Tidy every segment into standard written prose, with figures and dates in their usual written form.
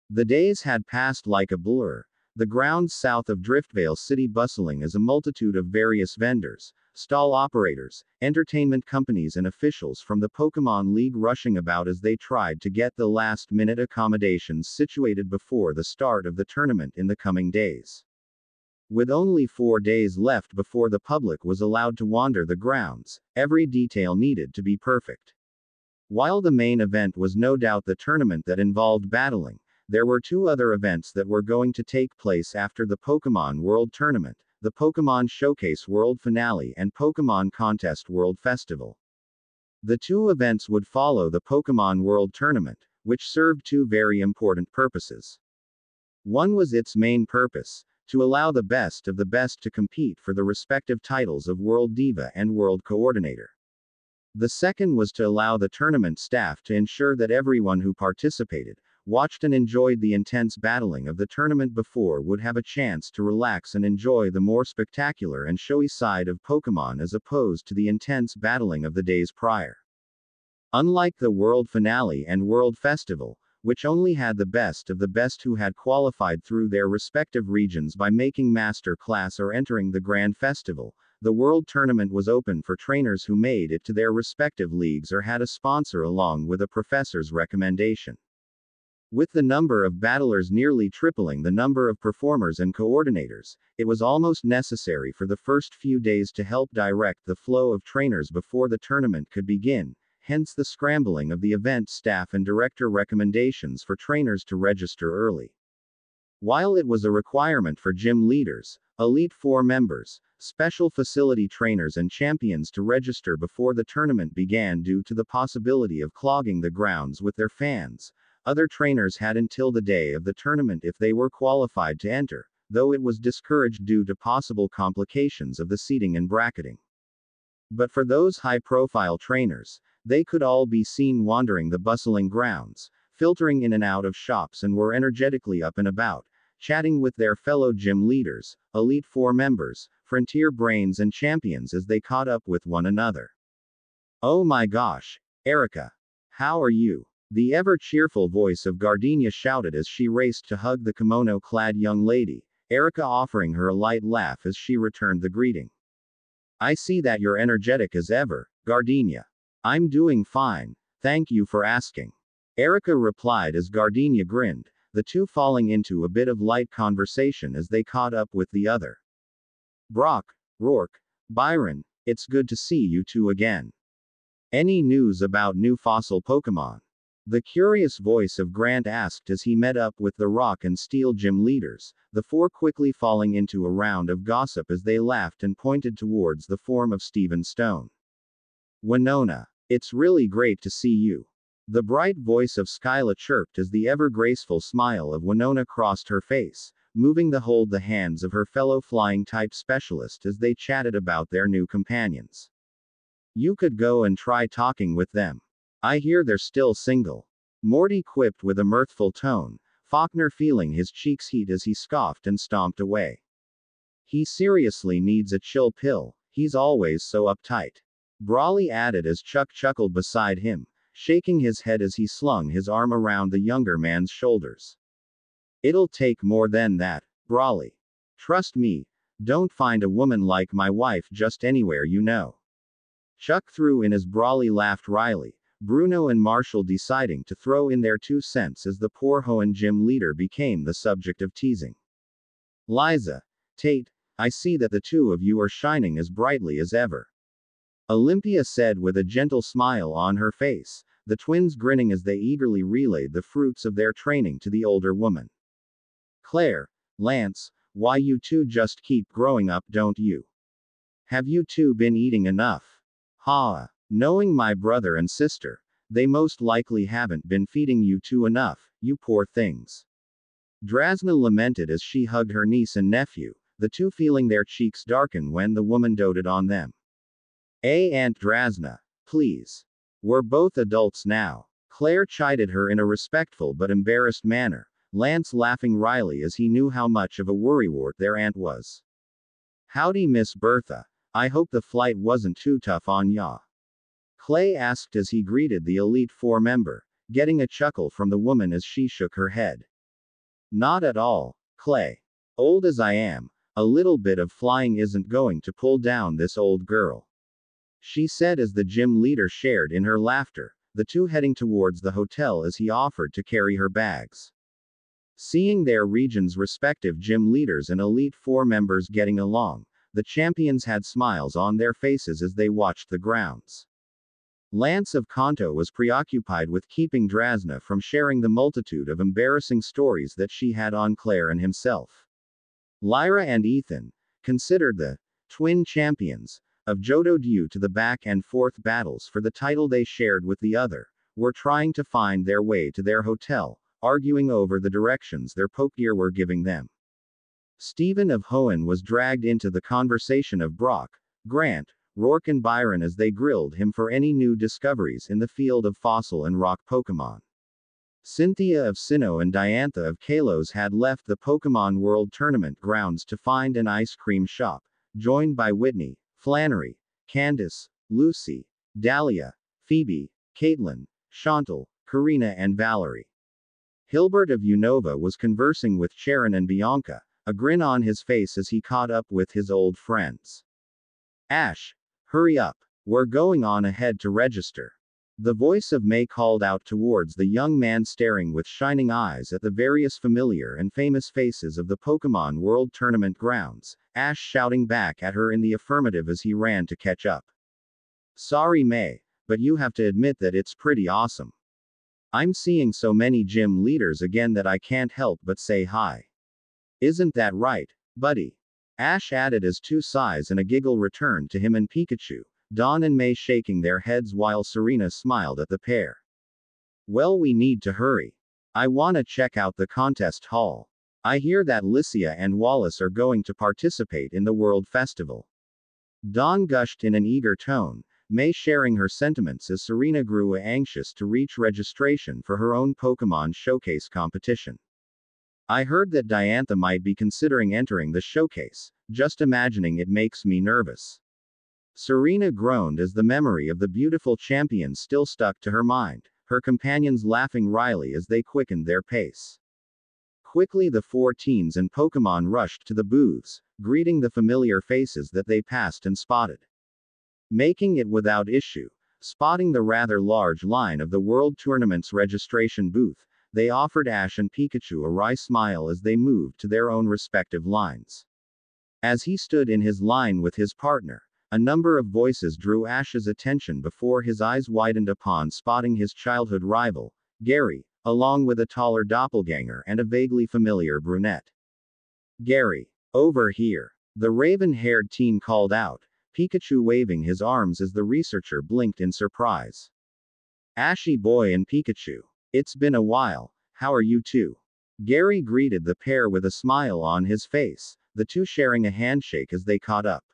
The days had passed like a blur. The grounds south of Driftvale City bustling as a multitude of various vendors, stall operators, entertainment companies and officials from the Pokémon League rushing about as they tried to get the last-minute accommodations situated before the start of the tournament in the coming days. With only 4 days left before the public was allowed to wander the grounds, every detail needed to be perfect. While the main event was no doubt the tournament that involved battling, there were 2 other events that were going to take place after the Pokémon World Tournament, the Pokémon Showcase World Finale and Pokémon Contest World Festival. The 2 events would follow the Pokémon World Tournament, which served 2 very important purposes. One was its main purpose, to allow the best of the best to compete for the respective titles of World Diva and World Coordinator. The second was to allow the tournament staff to ensure that everyone who participated, watched and enjoyed the intense battling of the tournament before would have a chance to relax and enjoy the more spectacular and showy side of Pokémon as opposed to the intense battling of the days prior. Unlike the World Finale and World Festival, which only had the best of the best who had qualified through their respective regions by making Master Class or entering the Grand Festival, the World Tournament was open for trainers who made it to their respective leagues or had a sponsor along with a professor's recommendation. With the number of battlers nearly tripling the number of performers and coordinators, it was almost necessary for the first few days to help direct the flow of trainers before the tournament could begin, hence the scrambling of the event staff and director recommendations for trainers to register early. While it was a requirement for gym leaders, Elite Four members, special facility trainers and champions to register before the tournament began due to the possibility of clogging the grounds with their fans, other trainers had until the day of the tournament if they were qualified to enter, though it was discouraged due to possible complications of the seating and bracketing. But for those high-profile trainers, they could all be seen wandering the bustling grounds, filtering in and out of shops and were energetically up and about, chatting with their fellow gym leaders, Elite Four members, Frontier Brains and champions as they caught up with one another. "Oh my gosh, Erica! How are you?" The ever-cheerful voice of Gardenia shouted as she raced to hug the kimono-clad young lady, Erica offering her a light laugh as she returned the greeting. "I see that you're energetic as ever, Gardenia." "I'm doing fine, thank you for asking," Erica replied as Gardenia grinned, the two falling into a bit of light conversation as they caught up with the other. "Brock, Rourke, Byron, it's good to see you two again. Any news about new fossil Pokémon?" The curious voice of Grant asked as he met up with the Rock and Steel gym leaders, the 4 quickly falling into a round of gossip as they laughed and pointed towards the form of Stephen Stone. "Winona, it's really great to see you." The bright voice of Skyla chirped as the ever-graceful smile of Winona crossed her face, moving to hold the hands of her fellow flying-type specialist as they chatted about their new companions. "You could go and try talking with them. I hear they're still single," Morty quipped with a mirthful tone, Faulkner feeling his cheeks heat as he scoffed and stomped away. "He seriously needs a chill pill, he's always so uptight," Brawley added as Chuck chuckled beside him, shaking his head as he slung his arm around the younger man's shoulders. "It'll take more than that, Brawley. Trust me, don't find a woman like my wife just anywhere you know." Chuck threw in as Brawley laughed wryly, Bruno and Marshall deciding to throw in their 2 cents as the poor Hoenn gym leader became the subject of teasing. "Liza, Tate, I see that the 2 of you are shining as brightly as ever," Olympia said with a gentle smile on her face, the twins grinning as they eagerly relayed the fruits of their training to the older woman. "Claire, Lance, why you 2 just keep growing up, don't you? Have you 2 been eating enough? Ha! Knowing my brother and sister, they most likely haven't been feeding you 2 enough, you poor things." Drasna lamented as she hugged her niece and nephew, the 2 feeling their cheeks darken when the woman doted on them. Aunt Drasna, please. We're both adults now," Claire chided her in a respectful but embarrassed manner, Lance laughing wryly as he knew how much of a worrywart their aunt was. "Howdy, Miss Bertha. I hope the flight wasn't too tough on ya?" Clay asked as he greeted the Elite Four member, getting a chuckle from the woman as she shook her head. Not at all, Clay. Old as I am, a little bit of flying isn't going to pull down this old girl, she said as the gym leader shared in her laughter, the two heading towards the hotel as he offered to carry her bags. Seeing their region's respective gym leaders and Elite Four members getting along, the champions had smiles on their faces as they watched the grounds. Lance of Kanto was preoccupied with keeping Drasna from sharing the multitude of embarrassing stories that she had on Claire and himself. Lyra and Ethan, considered the twin champions of Johto due to the back and forth battles for the title they shared with the other, were trying to find their way to their hotel, arguing over the directions their Pokegear were giving them. Stephen of Hoenn was dragged into the conversation of Brock, Grant, Rourke and Byron as they grilled him for any new discoveries in the field of fossil and rock Pokémon. Cynthia of Sinnoh and Diantha of Kalos had left the Pokémon World Tournament grounds to find an ice cream shop, joined by Whitney, Flannery, Candace, Lucy, Dahlia, Phoebe, Caitlin, Chantal, Karina and Valerie. Hilbert of Unova was conversing with Sharon and Bianca, a grin on his face as he caught up with his old friends. Ash, hurry up, we're going on ahead to register. The voice of May called out towards the young man staring with shining eyes at the various familiar and famous faces of the Pokémon World Tournament grounds, Ash shouting back at her in the affirmative as he ran to catch up. Sorry May, but you have to admit that it's pretty awesome. I'm seeing so many gym leaders again that I can't help but say hi. Isn't that right, buddy? Ash added as two sighs and a giggle returned to him and Pikachu, Dawn and May shaking their heads while Serena smiled at the pair. Well, we need to hurry. I wanna check out the contest hall. I hear that Lycia and Wallace are going to participate in the World Festival. Dawn gushed in an eager tone, May sharing her sentiments as Serena grew anxious to reach registration for her own Pokémon Showcase competition. I heard that Diantha might be considering entering the showcase, just imagining it makes me nervous. Serena groaned as the memory of the beautiful champion still stuck to her mind, her companions laughing wryly as they quickened their pace. Quickly the four teens and Pokémon rushed to the booths, greeting the familiar faces that they passed and spotted. Making it without issue, spotting the rather large line of the World Tournament's registration booth, they offered Ash and Pikachu a wry smile as they moved to their own respective lines. As he stood in his line with his partner, a number of voices drew Ash's attention before his eyes widened upon spotting his childhood rival, Gary, along with a taller doppelganger and a vaguely familiar brunette. Gary, over here, the raven-haired teen called out, Pikachu waving his arms as the researcher blinked in surprise. Ashy boy and Pikachu. It's been a while, how are you two? Gary greeted the pair with a smile on his face, the two sharing a handshake as they caught up.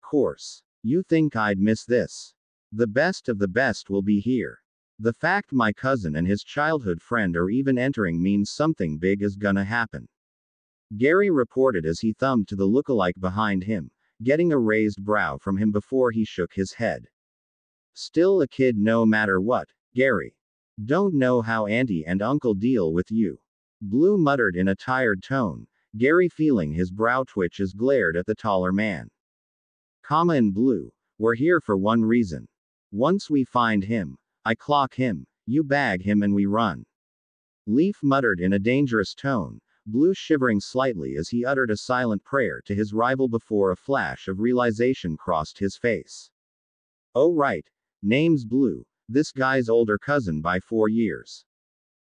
Course. You think I'd miss this? The best of the best will be here. The fact my cousin and his childhood friend are even entering means something big is gonna happen. Gary reported as he thumbed to the lookalike behind him, getting a raised brow from him before he shook his head. Still a kid no matter what, Gary. Don't know how auntie and uncle deal with you. Blue muttered in a tired tone, Gary feeling his brow twitch as glared at the taller man. Comma in Blue, we're here for one reason. Once we find him, I clock him, you bag him and we run. Leaf muttered in a dangerous tone, Blue shivering slightly as he uttered a silent prayer to his rival before a flash of realization crossed his face. Oh right, name's Blue, this guy's older cousin by 4 years.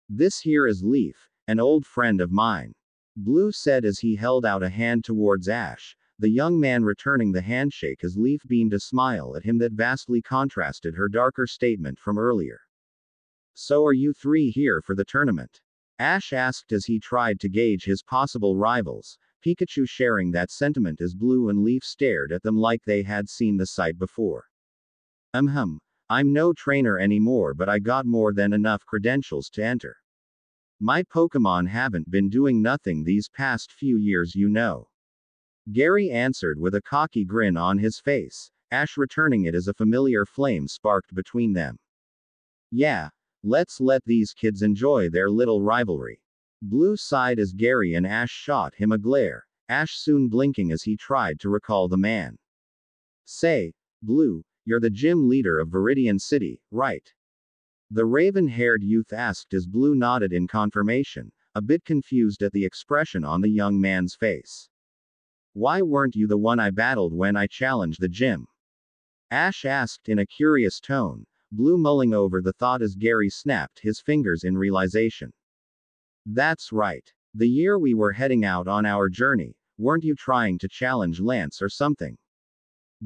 This here is Leaf, an old friend of mine. Blue said as he held out a hand towards Ash, the young man returning the handshake as Leaf beamed a smile at him that vastly contrasted her darker statement from earlier. So are you three here for the tournament? Ash asked as he tried to gauge his possible rivals, Pikachu sharing that sentiment as Blue and Leaf stared at them like they had seen the sight before. I'm no trainer anymore, but I got more than enough credentials to enter. My Pokémon haven't been doing nothing these past few years, you know. Gary answered with a cocky grin on his face, Ash returning it as a familiar flame sparked between them. Yeah, let's let these kids enjoy their little rivalry. Blue sighed as Gary and Ash shot him a glare, Ash soon blinking as he tried to recall the man. Say, Blue, you're the gym leader of Viridian City, right? The raven-haired youth asked as Blue nodded in confirmation, a bit confused at the expression on the young man's face. Why weren't you the one I battled when I challenged the gym? Ash asked in a curious tone, Blue mulling over the thought as Gary snapped his fingers in realization. That's right. The year we were heading out on our journey, weren't you trying to challenge Lance or something?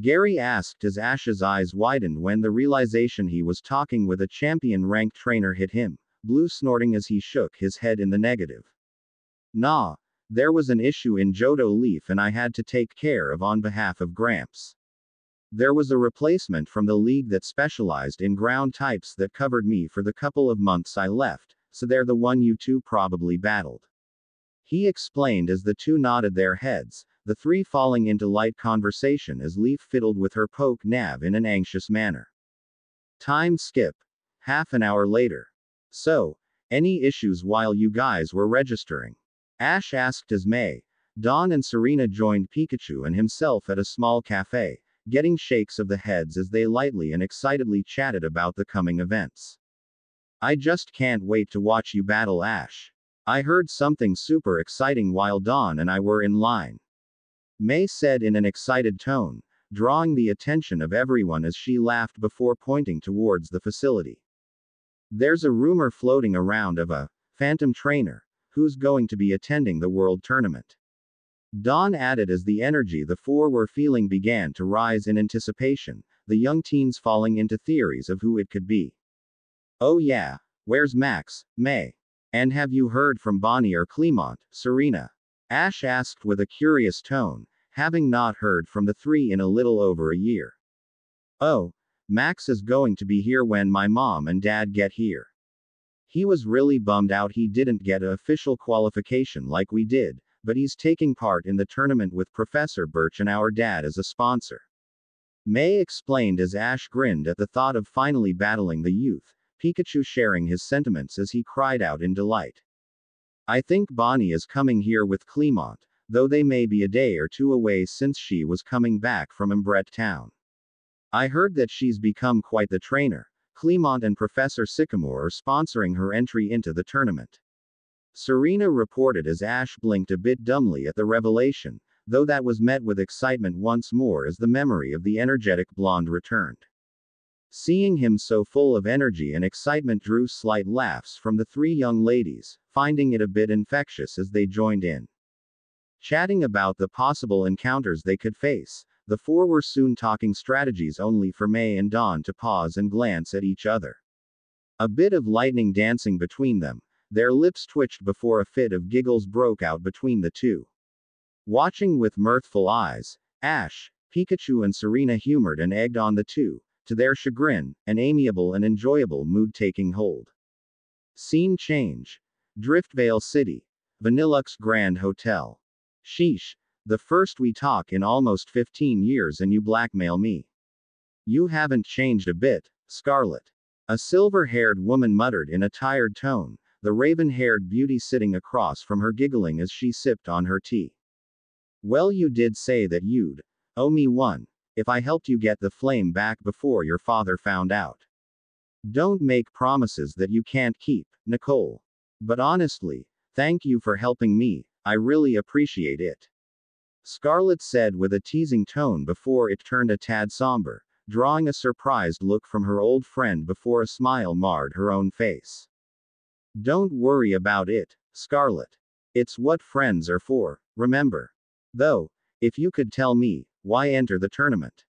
Gary asked as Ash's eyes widened when the realization he was talking with a champion-ranked trainer hit him, Blue snorting as he shook his head in the negative. Nah, there was an issue in Johto Leaf and I had to take care of on behalf of Gramps. There was a replacement from the league that specialized in ground types that covered me for the couple of months I left, so they're the one you two probably battled. He explained as the two nodded their heads, the three falling into light conversation as Leaf fiddled with her poke nav in an anxious manner. Time skip. Half an hour later. So, any issues while you guys were registering? Ash asked as May, Dawn and Serena joined Pikachu and himself at a small cafe, getting shakes of the heads as they lightly and excitedly chatted about the coming events. I just can't wait to watch you battle Ash. I heard something super exciting while Dawn and I were in line. May said in an excited tone, drawing the attention of everyone as she laughed before pointing towards the facility. There's a rumor floating around of a phantom trainer who's going to be attending the World Tournament. Dawn added as the energy the four were feeling began to rise in anticipation, the young teens falling into theories of who it could be. Oh yeah, where's Max, May? And have you heard from Bonnie or Clemont, Serena? Ash asked with a curious tone, having not heard from the three in a little over a year. Oh, Max is going to be here when my mom and dad get here. He was really bummed out he didn't get an official qualification like we did, but he's taking part in the tournament with Professor Birch and our dad as a sponsor. May explained as Ash grinned at the thought of finally battling the youth, Pikachu sharing his sentiments as he cried out in delight. I think Bonnie is coming here with Clemont, though they may be a day or two away since she was coming back from Umbret Town. I heard that she's become quite the trainer. Clemont and Professor Sycamore are sponsoring her entry into the tournament. Serena reported as Ash blinked a bit dumbly at the revelation, though that was met with excitement once more as the memory of the energetic blonde returned. Seeing him so full of energy and excitement drew slight laughs from the three young ladies, finding it a bit infectious as they joined in. Chatting about the possible encounters they could face, the four were soon talking strategies only for May and Dawn to pause and glance at each other. A bit of lightning dancing between them, their lips twitched before a fit of giggles broke out between the two. Watching with mirthful eyes, Ash, Pikachu and Serena humored and egged on the two, to their chagrin, an amiable and enjoyable mood taking hold. Scene change. Driftvale City. Vanillux Grand Hotel. Sheesh. The first we talk in almost 15 years and you blackmail me. You haven't changed a bit, Scarlet. A silver-haired woman muttered in a tired tone, the raven-haired beauty sitting across from her giggling as she sipped on her tea. Well, you did say that you'd owe me one, if I helped you get the flame back before your father found out. Don't make promises that you can't keep, Nicole. But honestly, thank you for helping me, I really appreciate it. Scarlet said with a teasing tone before it turned a tad somber, drawing a surprised look from her old friend before a smile marred her own face. Don't worry about it, Scarlet. It's what friends are for, remember. Though, if you could tell me, why enter the tournament?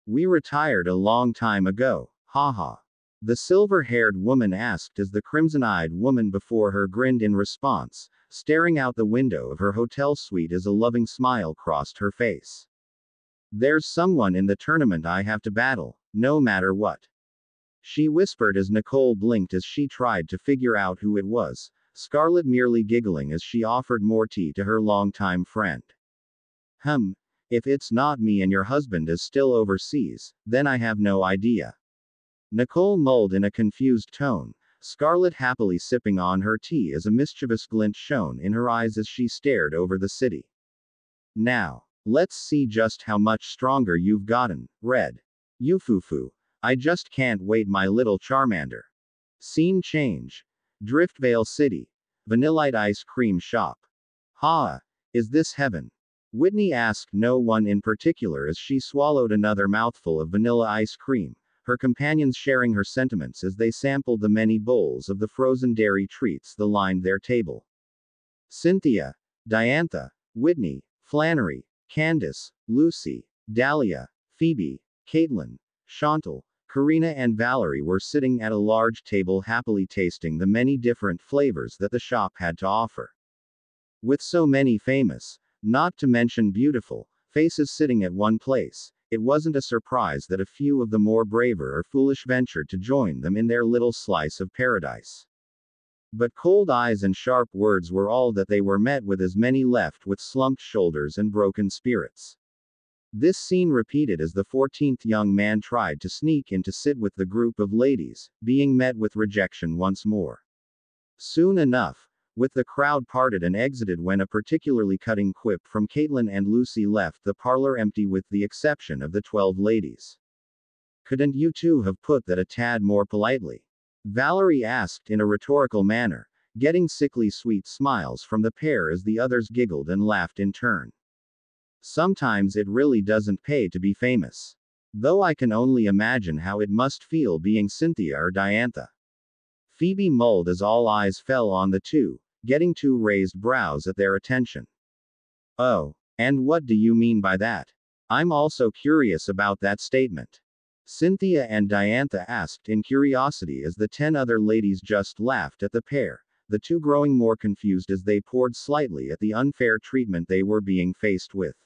We retired a long time ago, haha. The silver-haired woman asked as the crimson-eyed woman before her grinned in response, staring out the window of her hotel suite as a loving smile crossed her face. There's someone in the tournament I have to battle, no matter what. She whispered as Nicole blinked as she tried to figure out who it was, Scarlet merely giggling as she offered more tea to her longtime friend. If it's not me and your husband is still overseas, then I have no idea. Nicole mulled in a confused tone, Scarlet happily sipping on her tea as a mischievous glint shone in her eyes as she stared over the city. Now, let's see just how much stronger you've gotten, Red. Yufufu. I just can't wait, my little Charmander. Scene change. Driftvale City. Vanillite ice cream shop. Ha! Is this heaven? Whitney asked no one in particular as she swallowed another mouthful of vanilla ice cream, her companions sharing her sentiments as they sampled the many bowls of the frozen dairy treats that lined their table. Cynthia, Diantha, Whitney, Flannery, Candace, Lucy, Dahlia, Phoebe, Caitlin, Chantal, Karina and Valerie were sitting at a large table happily tasting the many different flavors that the shop had to offer. With so many famous, not to mention beautiful, faces sitting at one place, it wasn't a surprise that a few of the more braver or foolish ventured to join them in their little slice of paradise. But cold eyes and sharp words were all that they were met with, as many left with slumped shoulders and broken spirits. This scene repeated as the 14th young man tried to sneak in to sit with the group of ladies, being met with rejection once more. Soon enough, with the crowd parted and exited when a particularly cutting quip from Caitlin and Lucy left the parlor empty with the exception of the 12 ladies. Couldn't you two have put that a tad more politely? Valerie asked in a rhetorical manner, getting sickly sweet smiles from the pair as the others giggled and laughed in turn. Sometimes it really doesn't pay to be famous. Though I can only imagine how it must feel being Cynthia or Diantha. Phoebe mulled as all eyes fell on the two, getting two raised brows at their attention. Oh, and what do you mean by that? I'm also curious about that statement. Cynthia and Diantha asked in curiosity as the 10 other ladies just laughed at the pair, the two growing more confused as they pored slightly at the unfair treatment they were being faced with.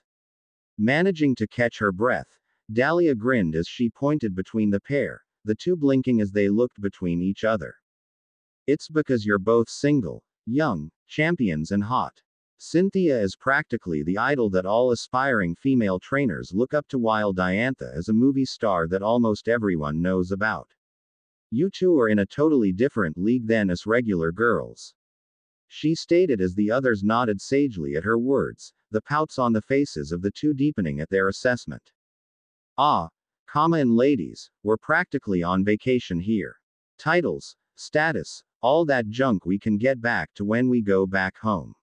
Managing to catch her breath, Dahlia grinned as she pointed between the pair, the two blinking as they looked between each other. It's because you're both single, young, champions and hot. Cynthia is practically the idol that all aspiring female trainers look up to, while Diantha is a movie star that almost everyone knows about. You two are in a totally different league than us regular girls. She stated as the others nodded sagely at her words, the pouts on the faces of the two deepening at their assessment. And ladies, we're practically on vacation here. Titles, status, all that junk we can get back to when we go back home.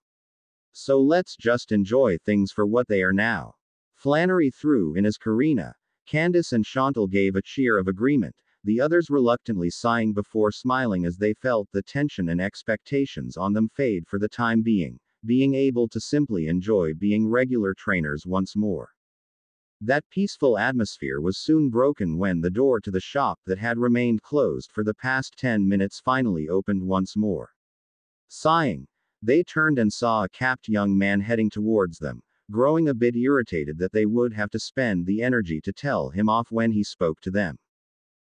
So let's just enjoy things for what they are now. Flannery threw in as Karina, Candace and Chantal gave a cheer of agreement, the others reluctantly sighing before smiling as they felt the tension and expectations on them fade for the time being able to simply enjoy being regular trainers once more. That peaceful atmosphere was soon broken when the door to the shop that had remained closed for the past 10 minutes finally opened once more. Sighing, they turned and saw a capped young man heading towards them, growing a bit irritated that they would have to spend the energy to tell him off when he spoke to them.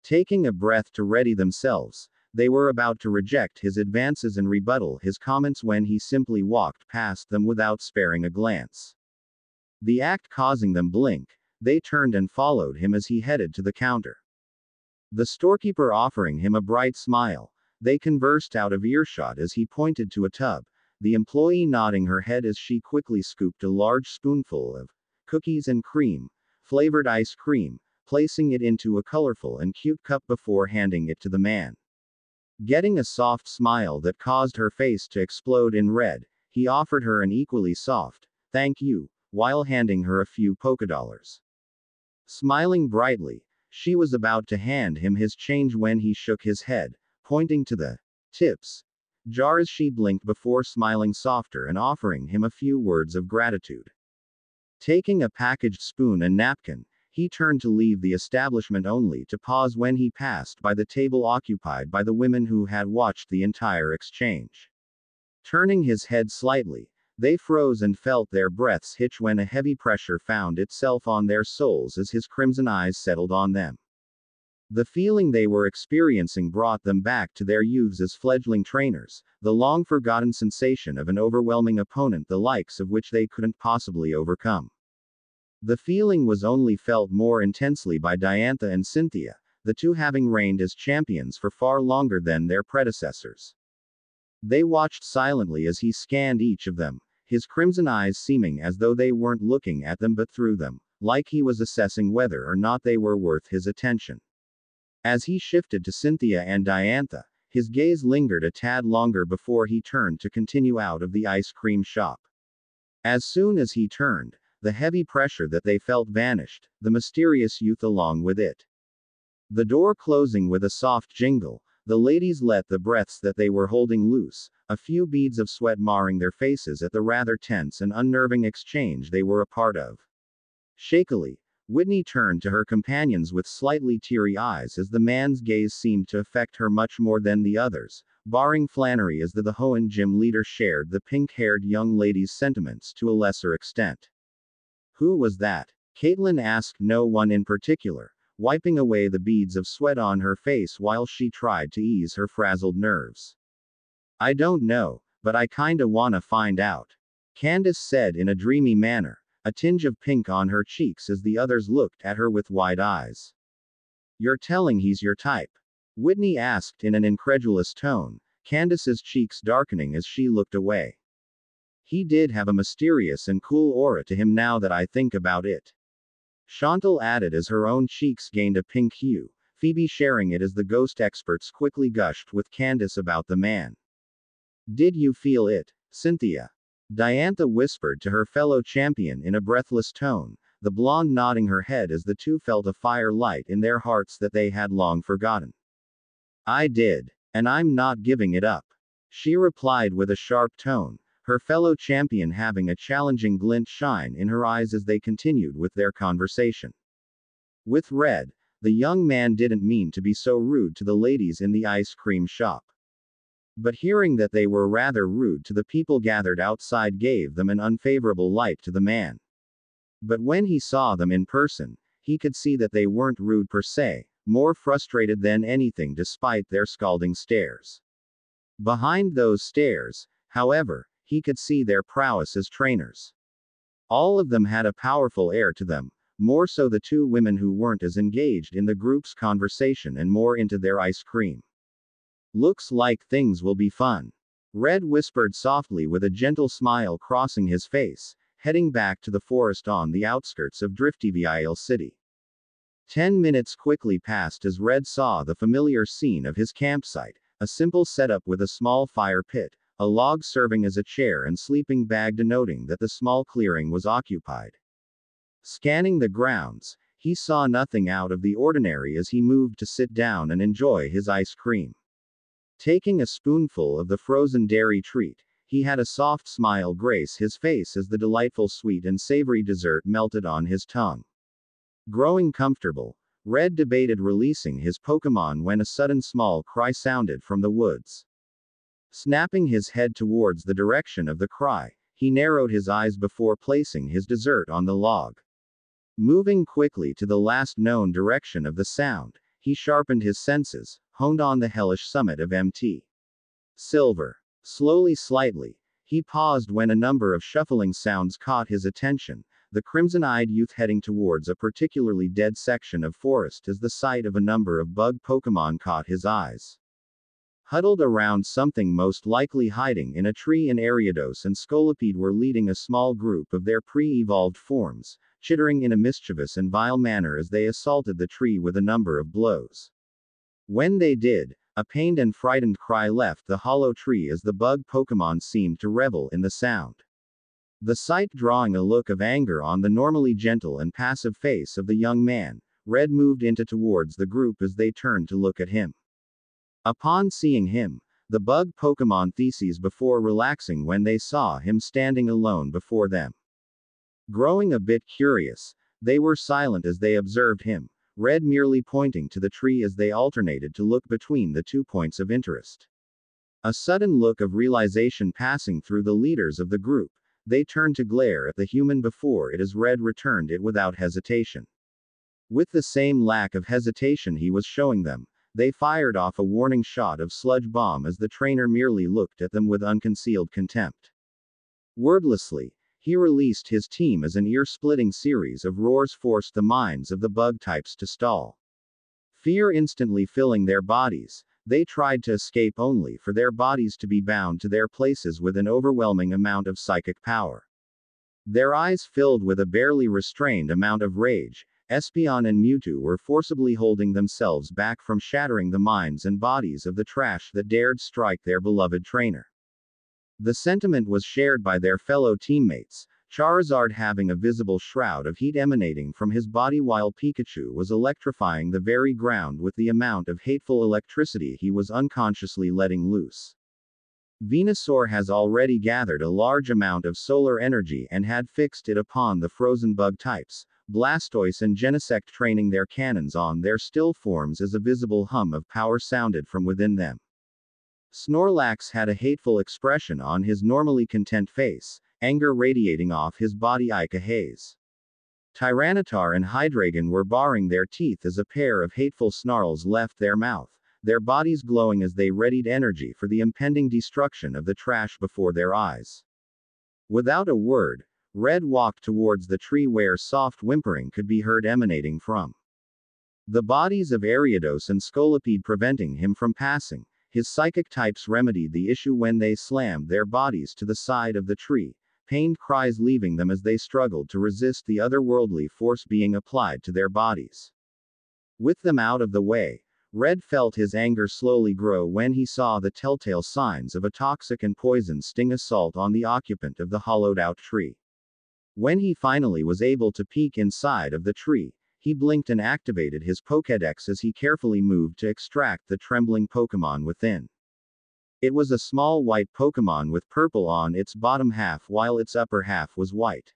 Taking a breath to ready themselves, they were about to reject his advances and rebuttal his comments when he simply walked past them without sparing a glance. The act causing them blink, they turned and followed him as he headed to the counter. The storekeeper offering him a bright smile, they conversed out of earshot as he pointed to a tub, the employee nodding her head as she quickly scooped a large spoonful of cookies and cream, flavored ice cream, placing it into a colorful and cute cup before handing it to the man. Getting a soft smile that caused her face to explode in red, he offered her an equally soft, "Thank you," while handing her a few polka dollars. Smiling brightly, she was about to hand him his change when he shook his head, pointing to the tips jar as she blinked before smiling softer and offering him a few words of gratitude. Taking a packaged spoon and napkin, he turned to leave the establishment only to pause when he passed by the table occupied by the women who had watched the entire exchange. Turning his head slightly, they froze and felt their breaths hitch when a heavy pressure found itself on their souls as his crimson eyes settled on them. The feeling they were experiencing brought them back to their youths as fledgling trainers, the long-forgotten sensation of an overwhelming opponent the likes of which they couldn't possibly overcome. The feeling was only felt more intensely by Diantha and Cynthia, the two having reigned as champions for far longer than their predecessors. They watched silently as he scanned each of them, his crimson eyes seeming as though they weren't looking at them but through them, like he was assessing whether or not they were worth his attention. As he shifted to Cynthia and Diantha, his gaze lingered a tad longer before he turned to continue out of the ice cream shop. As soon as he turned, the heavy pressure that they felt vanished, the mysterious youth along with it. The door closing with a soft jingle, the ladies let the breaths that they were holding loose, a few beads of sweat marring their faces at the rather tense and unnerving exchange they were a part of. Shakily, Whitney turned to her companions with slightly teary eyes as the man's gaze seemed to affect her much more than the others, barring Flannery as the Hoenn gym leader shared the pink-haired young lady's sentiments to a lesser extent. Who was that? Caitlin asked no one in particular, wiping away the beads of sweat on her face while she tried to ease her frazzled nerves. I don't know, but I kinda wanna find out. Candace said in a dreamy manner, a tinge of pink on her cheeks as the others looked at her with wide eyes. You're telling he's your type? Whitney asked in an incredulous tone, Candace's cheeks darkening as she looked away. He did have a mysterious and cool aura to him now that I think about it. Chantal added as her own cheeks gained a pink hue, Phoebe sharing it as the ghost experts quickly gushed with Candace about the man. Did you feel it, Cynthia? Diantha whispered to her fellow champion in a breathless tone, the blonde nodding her head as the two felt a fire light in their hearts that they had long forgotten. I did. And I'm not giving it up. She replied with a sharp tone, her fellow champion having a challenging glint shine in her eyes as they continued with their conversation. With Red, the young man didn't mean to be so rude to the ladies in the ice cream shop. But hearing that they were rather rude to the people gathered outside gave them an unfavorable light to the man. But when he saw them in person, he could see that they weren't rude per se, more frustrated than anything despite their scalding stares. Behind those stares, however, he could see their prowess as trainers. All of them had a powerful air to them, more so the two women who weren't as engaged in the group's conversation and more into their ice cream. Looks like things will be fun. Red whispered softly with a gentle smile crossing his face, heading back to the forest on the outskirts of Driftyville City. 10 minutes quickly passed as Red saw the familiar scene of his campsite, a simple setup with a small fire pit, a log serving as a chair and sleeping bag denoting that the small clearing was occupied. Scanning the grounds, he saw nothing out of the ordinary as he moved to sit down and enjoy his ice cream. Taking a spoonful of the frozen dairy treat, he had a soft smile grace his face as the delightful sweet and savory dessert melted on his tongue. Growing comfortable, Red debated releasing his Pokémon when a sudden small cry sounded from the woods. Snapping his head towards the direction of the cry, he narrowed his eyes before placing his dessert on the log. Moving quickly to the last known direction of the sound, he sharpened his senses, honed on the hellish summit of Mt. Silver. Slowly slightly, he paused when a number of shuffling sounds caught his attention, the crimson-eyed youth heading towards a particularly dead section of forest as the sight of a number of bug Pokémon caught his eyes. Huddled around something most likely hiding in a tree, and Ariados and Scolipede were leading a small group of their pre-evolved forms, chittering in a mischievous and vile manner as they assaulted the tree with a number of blows. When they did, a pained and frightened cry left the hollow tree as the bug Pokémon seemed to revel in the sound. The sight drawing a look of anger on the normally gentle and passive face of the young man, Red moved into towards the group as they turned to look at him. Upon seeing him, the bug Pokémon theses before relaxing when they saw him standing alone before them. Growing a bit curious, they were silent as they observed him, Red merely pointing to the tree as they alternated to look between the 2 points of interest. A sudden look of realization passing through the leaders of the group, they turned to glare at the human before it as Red returned it without hesitation. With the same lack of hesitation he was showing them, they fired off a warning shot of sludge bomb as the trainer merely looked at them with unconcealed contempt. Wordlessly, he released his team as an ear-splitting series of roars forced the minds of the bug types to stall. Fear instantly filling their bodies, they tried to escape only for their bodies to be bound to their places with an overwhelming amount of psychic power. Their eyes filled with a barely restrained amount of rage, Espeon and Mewtwo were forcibly holding themselves back from shattering the minds and bodies of the trash that dared strike their beloved trainer. The sentiment was shared by their fellow teammates, Charizard having a visible shroud of heat emanating from his body while Pikachu was electrifying the very ground with the amount of hateful electricity he was unconsciously letting loose. Venusaur has already gathered a large amount of solar energy and had fixed it upon the frozen bug types, Blastoise and Genesect, training their cannons on their still forms as a visible hum of power sounded from within them. Snorlax had a hateful expression on his normally content face, anger radiating off his body like a haze. Tyranitar and Hydreigon were baring their teeth as a pair of hateful snarls left their mouth, their bodies glowing as they readied energy for the impending destruction of the trash before their eyes. Without a word, Red walked towards the tree where soft whimpering could be heard emanating from. The bodies of Ariados and Scolipede preventing him from passing, his psychic types remedied the issue when they slammed their bodies to the side of the tree, pained cries leaving them as they struggled to resist the otherworldly force being applied to their bodies. With them out of the way, Red felt his anger slowly grow when he saw the telltale signs of a toxic and poison sting assault on the occupant of the hollowed-out tree. When he finally was able to peek inside of the tree, he blinked and activated his Pokédex as he carefully moved to extract the trembling Pokémon within. It was a small white Pokémon with purple on its bottom half while its upper half was white.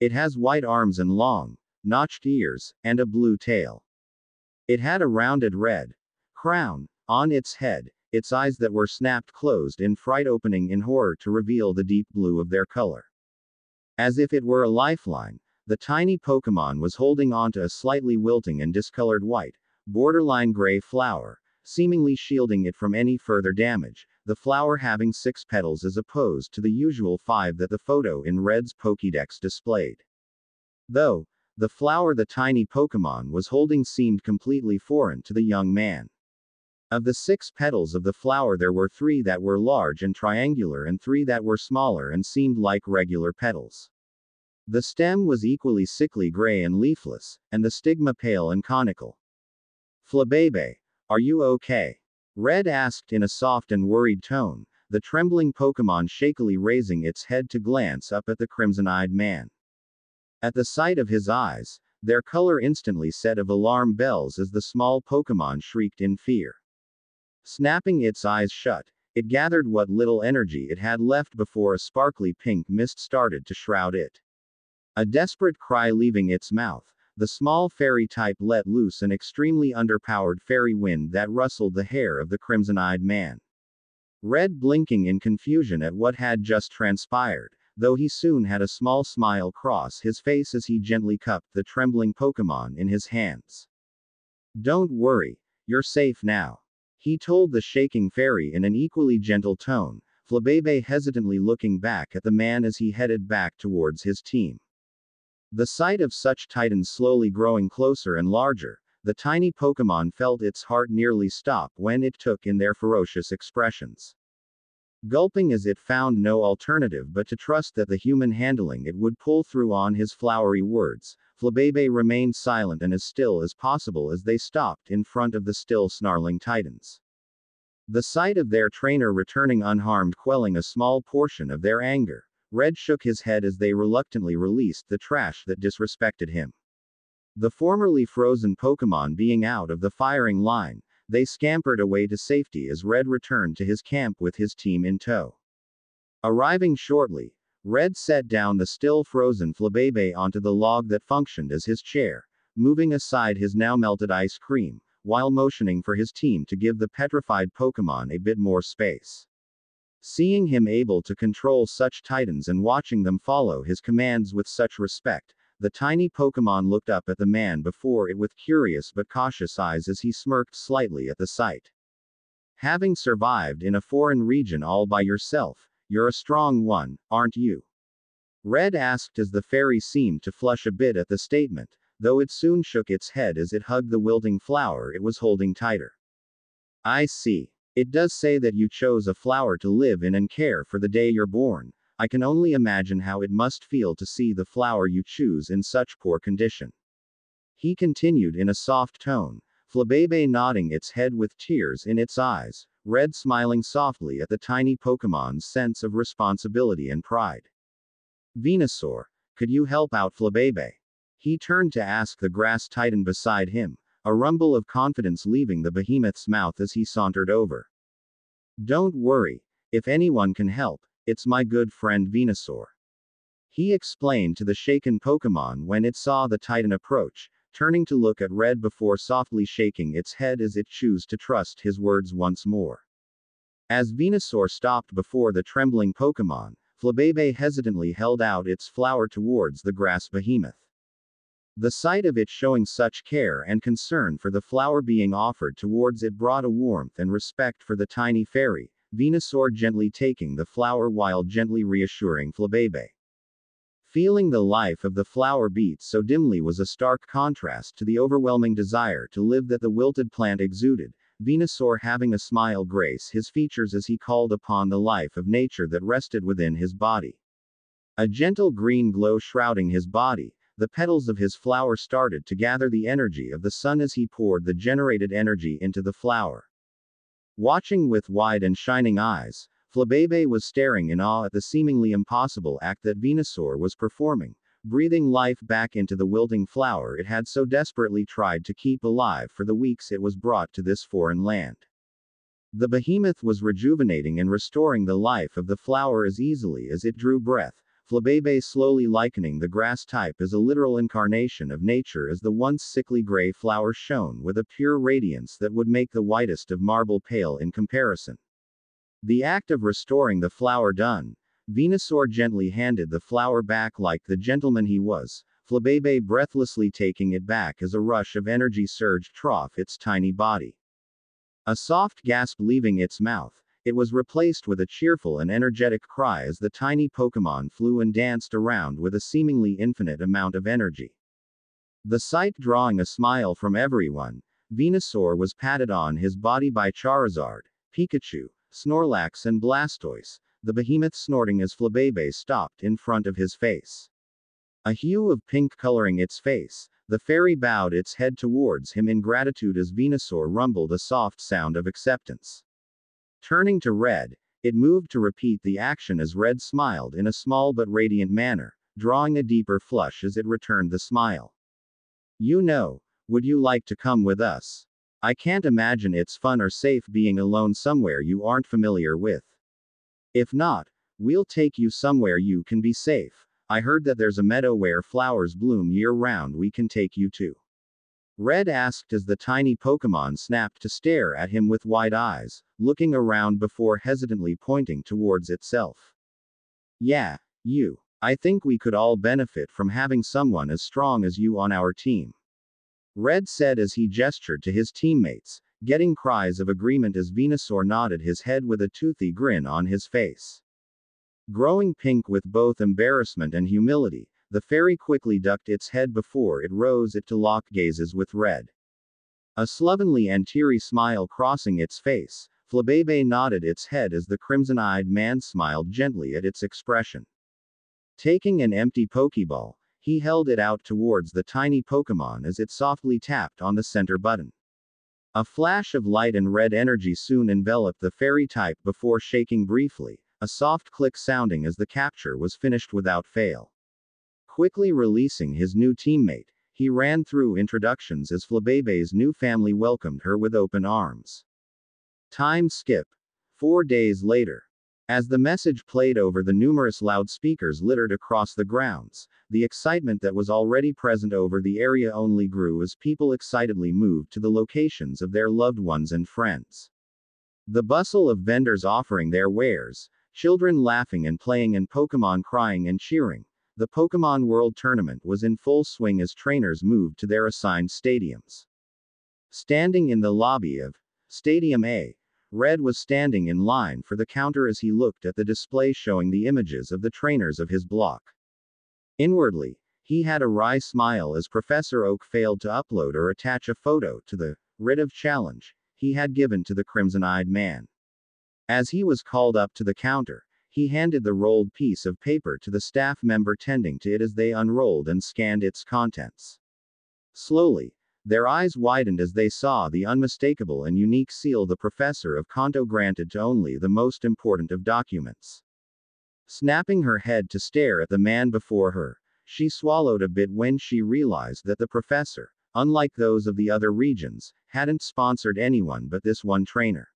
It has white arms and long, notched ears, and a blue tail. It had a rounded red crown on its head, its eyes that were snapped closed in fright opening in horror to reveal the deep blue of their color. As if it were a lifeline, the tiny Pokémon was holding onto a slightly wilting and discolored white, borderline gray flower, seemingly shielding it from any further damage, the flower having 6 petals as opposed to the usual 5 that the photo in Red's Pokédex displayed. Though, the flower the tiny Pokémon was holding seemed completely foreign to the young man. Of the 6 petals of the flower there were 3 that were large and triangular and 3 that were smaller and seemed like regular petals. The stem was equally sickly gray and leafless, and the stigma pale and conical. Flabébé, are you okay? Red asked in a soft and worried tone, the trembling Pokémon shakily raising its head to glance up at the crimson-eyed man. At the sight of his eyes, their color instantly set of alarm bells as the small Pokémon shrieked in fear. Snapping its eyes shut, it gathered what little energy it had left before a sparkly pink mist started to shroud it. A desperate cry leaving its mouth, the small fairy type let loose an extremely underpowered fairy wind that rustled the hair of the crimson-eyed man. Red blinking in confusion at what had just transpired, though he soon had a small smile cross his face as he gently cupped the trembling Pokémon in his hands. Don't worry, you're safe now, he told the shaking fairy in an equally gentle tone, Flabébé hesitantly looking back at the man as he headed back towards his team. The sight of such titans slowly growing closer and larger, the tiny Pokémon felt its heart nearly stop when it took in their ferocious expressions. Gulping as it found no alternative but to trust that the human handling it would pull through on his flowery words, Flabébé remained silent and as still as possible as they stopped in front of the still snarling titans. The sight of their trainer returning unharmed quelling a small portion of their anger. Red shook his head as they reluctantly released the trash that disrespected him. The formerly frozen Pokémon being out of the firing line, they scampered away to safety as Red returned to his camp with his team in tow. Arriving shortly, Red set down the still frozen Flabébé onto the log that functioned as his chair, moving aside his now melted ice cream, while motioning for his team to give the petrified Pokémon a bit more space. Seeing him able to control such titans and watching them follow his commands with such respect, the tiny Pokémon looked up at the man before it with curious but cautious eyes as he smirked slightly at the sight. Having survived in a foreign region all by yourself, you're a strong one, aren't you? Red asked as the fairy seemed to flush a bit at the statement, though it soon shook its head as it hugged the wilting flower it was holding tighter. I see. It does say that you chose a flower to live in and care for the day you're born. I can only imagine how it must feel to see the flower you choose in such poor condition. He continued in a soft tone, Flabébé nodding its head with tears in its eyes, Red smiling softly at the tiny Pokemon's sense of responsibility and pride. Venusaur, could you help out Flabébé? He turned to ask the grass titan beside him, a rumble of confidence leaving the behemoth's mouth as he sauntered over. Don't worry, if anyone can help, it's my good friend Venusaur. He explained to the shaken Pokemon when it saw the titan approach, turning to look at Red before softly shaking its head as it chose to trust his words once more. As Venusaur stopped before the trembling Pokemon, Flabébé hesitantly held out its flower towards the grass behemoth. The sight of it showing such care and concern for the flower being offered towards it brought a warmth and respect for the tiny fairy, Venusaur gently taking the flower while gently reassuring Flabébé. Feeling the life of the flower beat so dimly was a stark contrast to the overwhelming desire to live that the wilted plant exuded, Venusaur having a smile grace his features as he called upon the life of nature that rested within his body. A gentle green glow shrouding his body, the petals of his flower started to gather the energy of the sun as he poured the generated energy into the flower. Watching with wide and shining eyes, Flabébé was staring in awe at the seemingly impossible act that Venusaur was performing, breathing life back into the wilting flower it had so desperately tried to keep alive for the weeks it was brought to this foreign land. The behemoth was rejuvenating and restoring the life of the flower as easily as it drew breath, Flabébé slowly likening the grass type as a literal incarnation of nature as the once sickly gray flower shone with a pure radiance that would make the whitest of marble pale in comparison. The act of restoring the flower done, Venusaur gently handed the flower back like the gentleman he was, Flabébé breathlessly taking it back as a rush of energy surged through its tiny body. A soft gasp leaving its mouth, it was replaced with a cheerful and energetic cry as the tiny Pokémon flew and danced around with a seemingly infinite amount of energy. The sight drawing a smile from everyone, Venusaur was patted on his body by Charizard, Pikachu, Snorlax and Blastoise, the behemoth snorting as Flabébé stopped in front of his face. A hue of pink coloring its face, the fairy bowed its head towards him in gratitude as Venusaur rumbled a soft sound of acceptance. Turning to Red, it moved to repeat the action as Red smiled in a small but radiant manner, drawing a deeper flush as it returned the smile. You know, would you like to come with us? I can't imagine it's fun or safe being alone somewhere you aren't familiar with. If not, we'll take you somewhere you can be safe. I heard that there's a meadow where flowers bloom year-round we can take you to. Red asked as the tiny Pokémon snapped to stare at him with wide eyes, looking around before hesitantly pointing towards itself. Yeah, you. I think we could all benefit from having someone as strong as you on our team. Red said as he gestured to his teammates, getting cries of agreement as Venusaur nodded his head with a toothy grin on his face. Growing pink with both embarrassment and humility, the fairy quickly ducked its head before it rose it to lock gazes with Red. A slovenly and teary smile crossing its face, Flabébé nodded its head as the crimson-eyed man smiled gently at its expression. Taking an empty Pokeball, he held it out towards the tiny Pokémon as it softly tapped on the center button. A flash of light and red energy soon enveloped the fairy type before shaking briefly, a soft click sounding as the capture was finished without fail. Quickly releasing his new teammate, he ran through introductions as Flabébé's new family welcomed her with open arms. Time skip. 4 days later. As the message played over the numerous loudspeakers littered across the grounds, the excitement that was already present over the area only grew as people excitedly moved to the locations of their loved ones and friends. The bustle of vendors offering their wares, children laughing and playing and Pokémon crying and cheering. The Pokémon World Tournament was in full swing as trainers moved to their assigned stadiums. Standing in the lobby of Stadium A, Red was standing in line for the counter as he looked at the display showing the images of the trainers of his block. Inwardly, He had a wry smile as Professor Oak failed to upload or attach a photo to the writ of challenge he had given to the crimson-eyed man. As he was called up to the counter, he handed the rolled piece of paper to the staff member tending to it as they unrolled and scanned its contents. Slowly, their eyes widened as they saw the unmistakable and unique seal the professor of Kanto granted to only the most important of documents. Snapping her head to stare at the man before her, she swallowed a bit when she realized that the professor, unlike those of the other regions, hadn't sponsored anyone but this one trainer.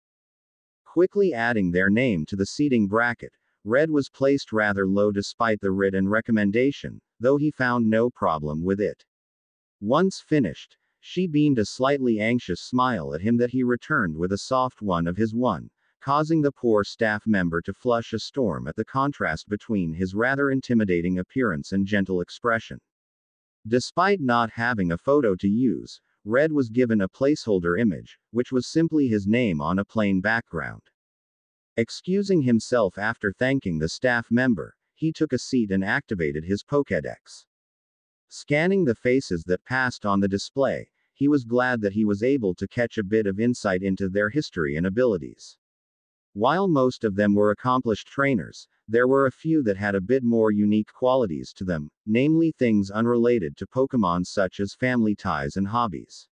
Quickly adding their name to the seating bracket, Red was placed rather low despite the writ and recommendation, though he found no problem with it. Once finished, she beamed a slightly anxious smile at him that he returned with a soft one of his one, causing the poor staff member to flush a storm at the contrast between his rather intimidating appearance and gentle expression. Despite not having a photo to use, Red was given a placeholder image, which was simply his name on a plain background. Excusing himself after thanking the staff member, he took a seat and activated his Pokédex. Scanning the faces that passed on the display, he was glad that he was able to catch a bit of insight into their history and abilities. While most of them were accomplished trainers, there were a few that had a bit more unique qualities to them, namely things unrelated to Pokémon such as family ties and hobbies.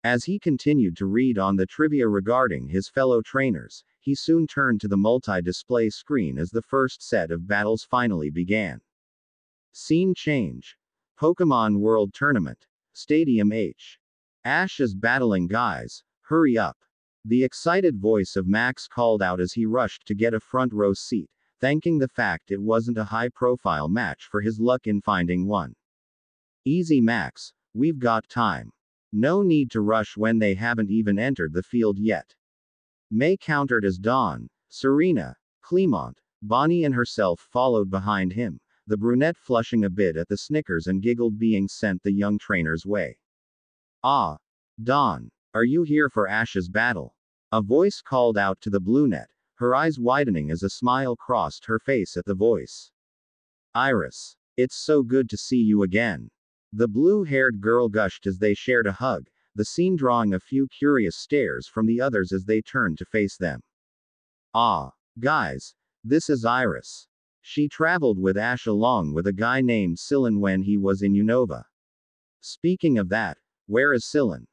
As he continued to read on the trivia regarding his fellow trainers, he soon turned to the multi-display screen as the first set of battles finally began. Scene change. Pokémon World Tournament. Stadium H. Ash is battling guys, hurry up. The excited voice of Max called out as he rushed to get a front row seat, thanking the fact it wasn't a high-profile match for his luck in finding one. Easy Max, we've got time. No need to rush when they haven't even entered the field yet. May countered as Dawn, Serena, Clement, Bonnie and herself followed behind him, the brunette flushing a bit at the snickers and giggled being sent the young trainer's way. Ah, Dawn, are you here for Ash's battle? A voice called out to the brunette, her eyes widening as a smile crossed her face at the voice. Iris, it's so good to see you again. The blue-haired girl gushed as they shared a hug, the scene drawing a few curious stares from the others as they turned to face them. Ah, guys, this is Iris. She traveled with Ash along with a guy named Sylin when he was in Unova. Speaking of that, where is Sylin?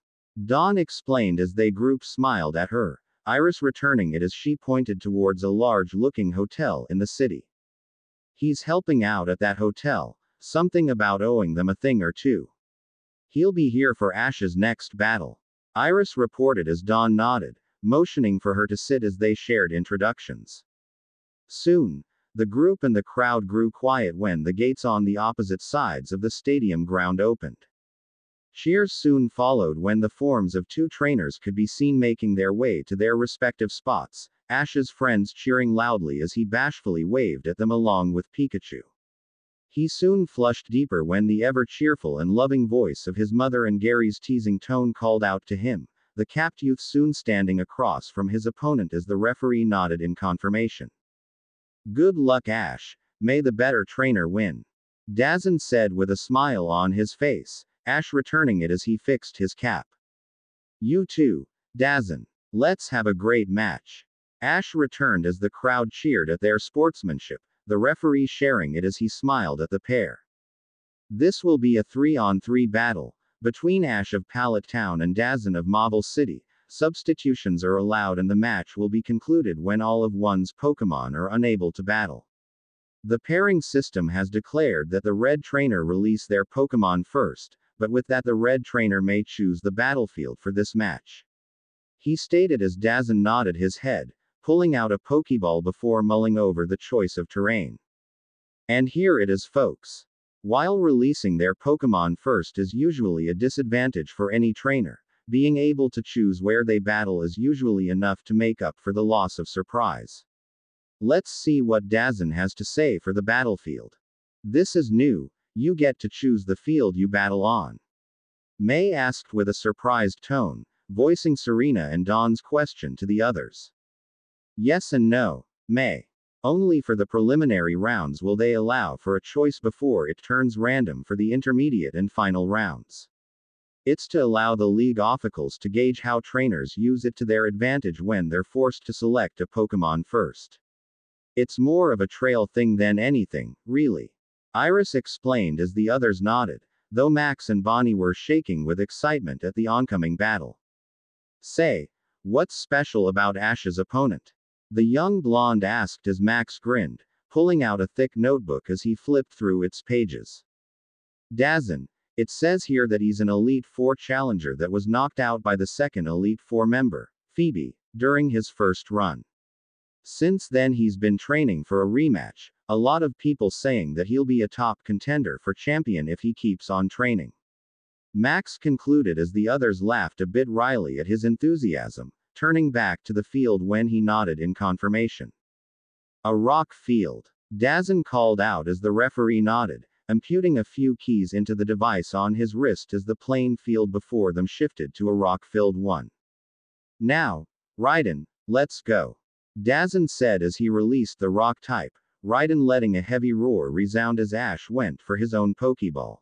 Dawn explained as they group smiled at her, Iris returning it as she pointed towards a large-looking hotel in the city. He's helping out at that hotel, something about owing them a thing or two. He'll be here for Ash's next battle. Iris reported as Dawn nodded, motioning for her to sit as they shared introductions. Soon, the group and the crowd grew quiet when the gates on the opposite sides of the stadium ground opened. Cheers soon followed when the forms of two trainers could be seen making their way to their respective spots, Ash's friends cheering loudly as he bashfully waved at them along with Pikachu. He soon flushed deeper when the ever-cheerful and loving voice of his mother and Gary's teasing tone called out to him, the capped youth soon standing across from his opponent as the referee nodded in confirmation. Good luck Ash, may the better trainer win. Dazn said with a smile on his face, Ash returning it as he fixed his cap. You too, Dazn. Let's have a great match. Ash returned as the crowd cheered at their sportsmanship, the referee sharing it as he smiled at the pair. This will be a 3-on-3 battle, between Ash of Pallet Town and Dazn of Marvel City. Substitutions are allowed and the match will be concluded when all of one's Pokémon are unable to battle. The pairing system has declared that the red trainer release their Pokémon first, but with that the red trainer may choose the battlefield for this match. He stated as Dazn nodded his head, pulling out a Pokeball before mulling over the choice of terrain. And here it is folks. While releasing their Pokémon first is usually a disadvantage for any trainer, being able to choose where they battle is usually enough to make up for the loss of surprise. Let's see what Dazn has to say for the battlefield. This is new, you get to choose the field you battle on. May asked with a surprised tone, voicing Serena and Dawn's question to the others. Yes and no, May. Only for the preliminary rounds will they allow for a choice before it turns random for the intermediate and final rounds. It's to allow the league officials to gauge how trainers use it to their advantage when they're forced to select a Pokémon first. It's more of a trail thing than anything, really. Iris explained as the others nodded, though Max and Bonnie were shaking with excitement at the oncoming battle. Say, what's special about Ash's opponent? The young blonde asked as Max grinned, pulling out a thick notebook as he flipped through its pages. Dazn, it says here that he's an Elite Four challenger that was knocked out by the second Elite Four member, Phoebe, during his first run. Since then he's been training for a rematch, a lot of people saying that he'll be a top contender for champion if he keeps on training. Max concluded as the others laughed a bit wryly at his enthusiasm, turning back to the field when he nodded in confirmation. A rock field. Dazn called out as the referee nodded, imputing a few keys into the device on his wrist as the playing field before them shifted to a rock-filled one. Now, Raiden, let's go. Dazn said as he released the rock type, Raiden letting a heavy roar resound as Ash went for his own Pokeball.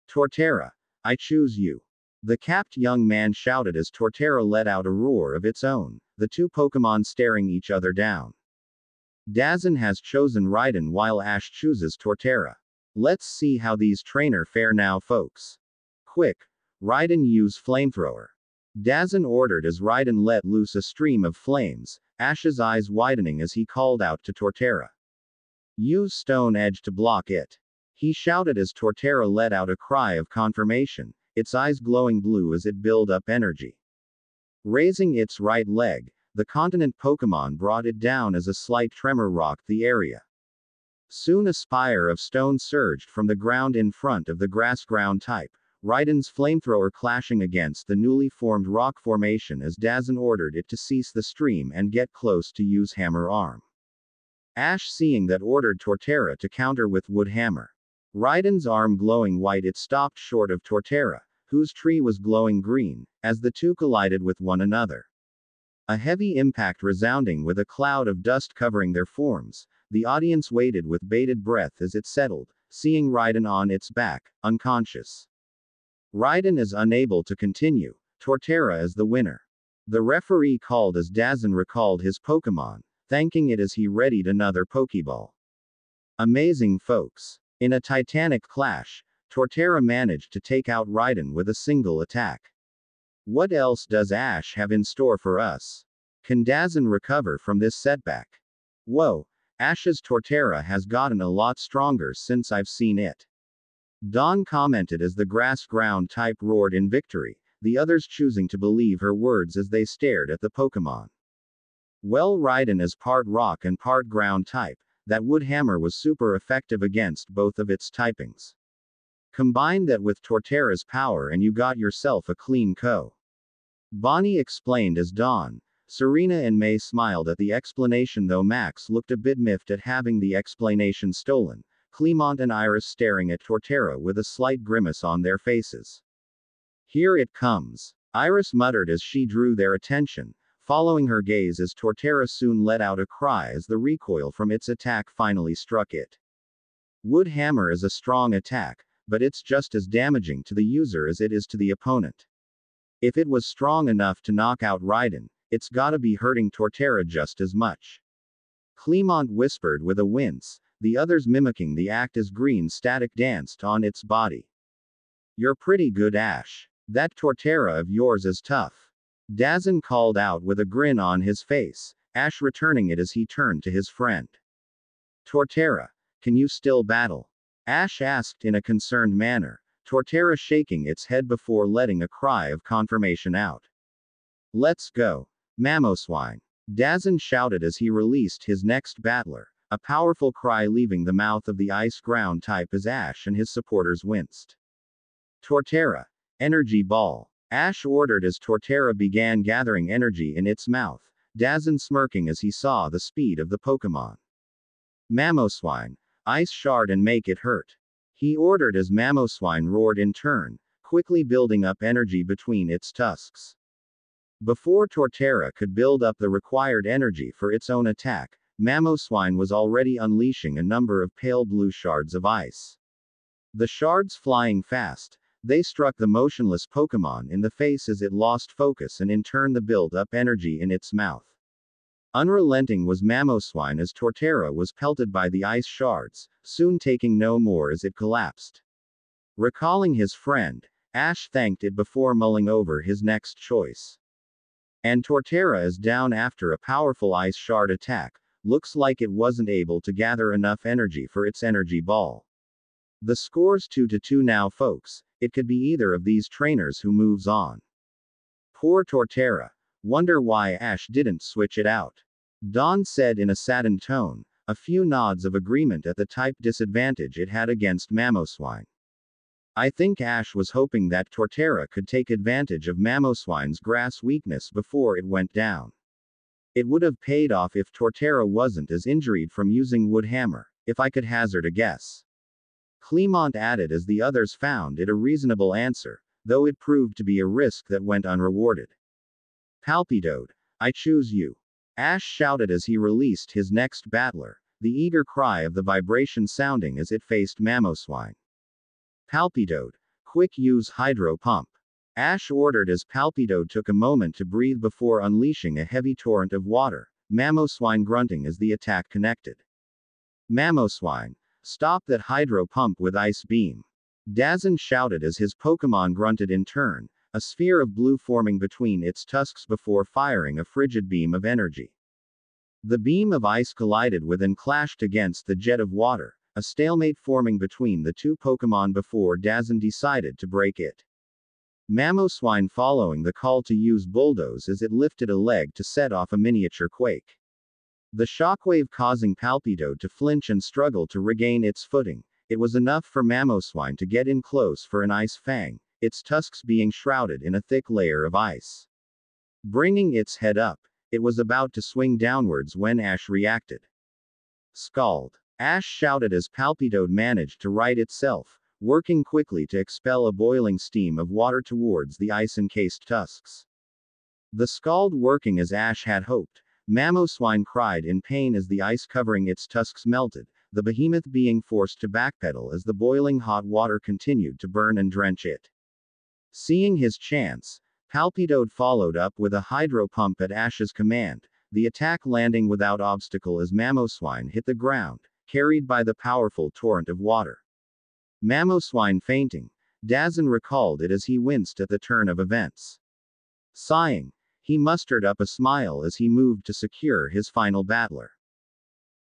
Torterra, I choose you. The capped young man shouted as Torterra let out a roar of its own, the two Pokémon staring each other down. Dazn has chosen Raiden while Ash chooses Torterra. Let's see how these trainer fare now, folks. Quick, Raiden use flamethrower. Dazn ordered as Raiden let loose a stream of flames, Ash's eyes widening as he called out to Torterra. Use Stone Edge to block it. He shouted as Torterra let out a cry of confirmation, its eyes glowing blue as it built up energy. Raising its right leg, the continent Pokémon brought it down as a slight tremor rocked the area. Soon a spire of stone surged from the ground in front of the grass ground type, Raiden's flamethrower clashing against the newly formed rock formation as Dazn ordered it to cease the stream and get close to use Hammer Arm. Ash seeing that ordered Torterra to counter with Wood Hammer. Raiden's arm glowing white, it stopped short of Torterra, whose tree was glowing green, as the two collided with one another. A heavy impact resounding with a cloud of dust covering their forms, the audience waited with bated breath as it settled, seeing Raiden on its back, unconscious. Raiden is unable to continue, Torterra is the winner. The referee called as Dazn recalled his Pokémon, thanking it as he readied another Pokeball. Amazing, folks. In a titanic clash, Torterra managed to take out Raiden with a single attack. What else does Ash have in store for us? Can Dazn recover from this setback? Whoa, Ash's Torterra has gotten a lot stronger since I've seen it. Dawn commented as the grass ground type roared in victory, the others choosing to believe her words as they stared at the Pokémon. Well, Raiden is part rock and part ground type, that Wood Hammer was super effective against both of its typings. Combine that with Torterra's power and you got yourself a clean KO. Bonnie explained as Dawn. Serena and May smiled at the explanation, though Max looked a bit miffed at having the explanation stolen, Clemont and Iris staring at Torterra with a slight grimace on their faces. Here it comes. Iris muttered as she drew their attention, following her gaze as Torterra soon let out a cry as the recoil from its attack finally struck it. Wood Hammer is a strong attack, but it's just as damaging to the user as it is to the opponent. If it was strong enough to knock out Raiden, it's gotta be hurting Torterra just as much. Clemont whispered with a wince, the others mimicking the act as green static danced on its body. You're pretty good, Ash. That Torterra of yours is tough. Dazn called out with a grin on his face, Ash returning it as he turned to his friend. Torterra, can you still battle? Ash asked in a concerned manner, Torterra shaking its head before letting a cry of confirmation out. Let's go. Mamoswine. Dazn shouted as he released his next battler, a powerful cry leaving the mouth of the ice ground type as Ash and his supporters winced. Torterra. Energy Ball. Ash ordered as Torterra began gathering energy in its mouth, Dazn smirking as he saw the speed of the Pokémon. Mamoswine. Ice Shard and make it hurt. He ordered as Mamoswine roared in turn, quickly building up energy between its tusks. Before Torterra could build up the required energy for its own attack, Mamoswine was already unleashing a number of pale blue shards of ice. The shards flying fast, they struck the motionless Pokémon in the face as it lost focus and in turn the build-up energy in its mouth. Unrelenting was Mamoswine as Torterra was pelted by the ice shards, soon taking no more as it collapsed. Recalling his friend, Ash thanked it before mulling over his next choice. And Torterra is down after a powerful ice shard attack, looks like it wasn't able to gather enough energy for its energy ball. The score's 2-2 now folks, it could be either of these trainers who moves on. Poor Torterra. Wonder why Ash didn't switch it out. Dawn said in a saddened tone, a few nods of agreement at the type disadvantage it had against Mamoswine. I think Ash was hoping that Torterra could take advantage of Mamoswine's grass weakness before it went down. It would have paid off if Torterra wasn't as injured from using Wood Hammer, if I could hazard a guess. Clemont added as the others found it a reasonable answer, though it proved to be a risk that went unrewarded. Palpitoad, I choose you. Ash shouted as he released his next battler, the eager cry of the vibration sounding as it faced Mamoswine. Palpitoad, quick use Hydro Pump. Ash ordered as Palpitoad took a moment to breathe before unleashing a heavy torrent of water, Mamoswine grunting as the attack connected. Mamoswine, stop that Hydro Pump with Ice Beam. Dazzin shouted as his Pokémon grunted in turn, a sphere of blue forming between its tusks before firing a frigid beam of energy. The beam of ice collided with and clashed against the jet of water, a stalemate forming between the two Pokémon before Dazzin decided to break it. Mamoswine following the call to use Bulldoze as it lifted a leg to set off a miniature quake. The shockwave causing Palpitoad to flinch and struggle to regain its footing, it was enough for Mamoswine to get in close for an Ice Fang, its tusks being shrouded in a thick layer of ice. Bringing its head up, it was about to swing downwards when Ash reacted. Scald. Ash shouted as Palpitoad managed to right itself, working quickly to expel a boiling steam of water towards the ice-encased tusks. The scald working as Ash had hoped, Mamoswine cried in pain as the ice covering its tusks melted, the behemoth being forced to backpedal as the boiling hot water continued to burn and drench it. Seeing his chance, Palpitoad followed up with a Hydro Pump at Ash's command, the attack landing without obstacle as Mamoswine hit the ground, carried by the powerful torrent of water. Mamoswine fainting, Dazzin recalled it as he winced at the turn of events. Sighing, he mustered up a smile as he moved to secure his final battler.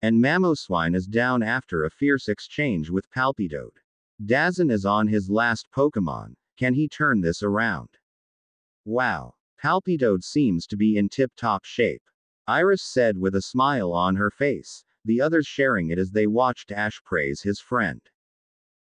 And Mamoswine is down after a fierce exchange with Palpitoad. Dazzin is on his last Pokémon. Can he turn this around? Wow. Palpitoad seems to be in tip-top shape. Iris said with a smile on her face, the others sharing it as they watched Ash praise his friend.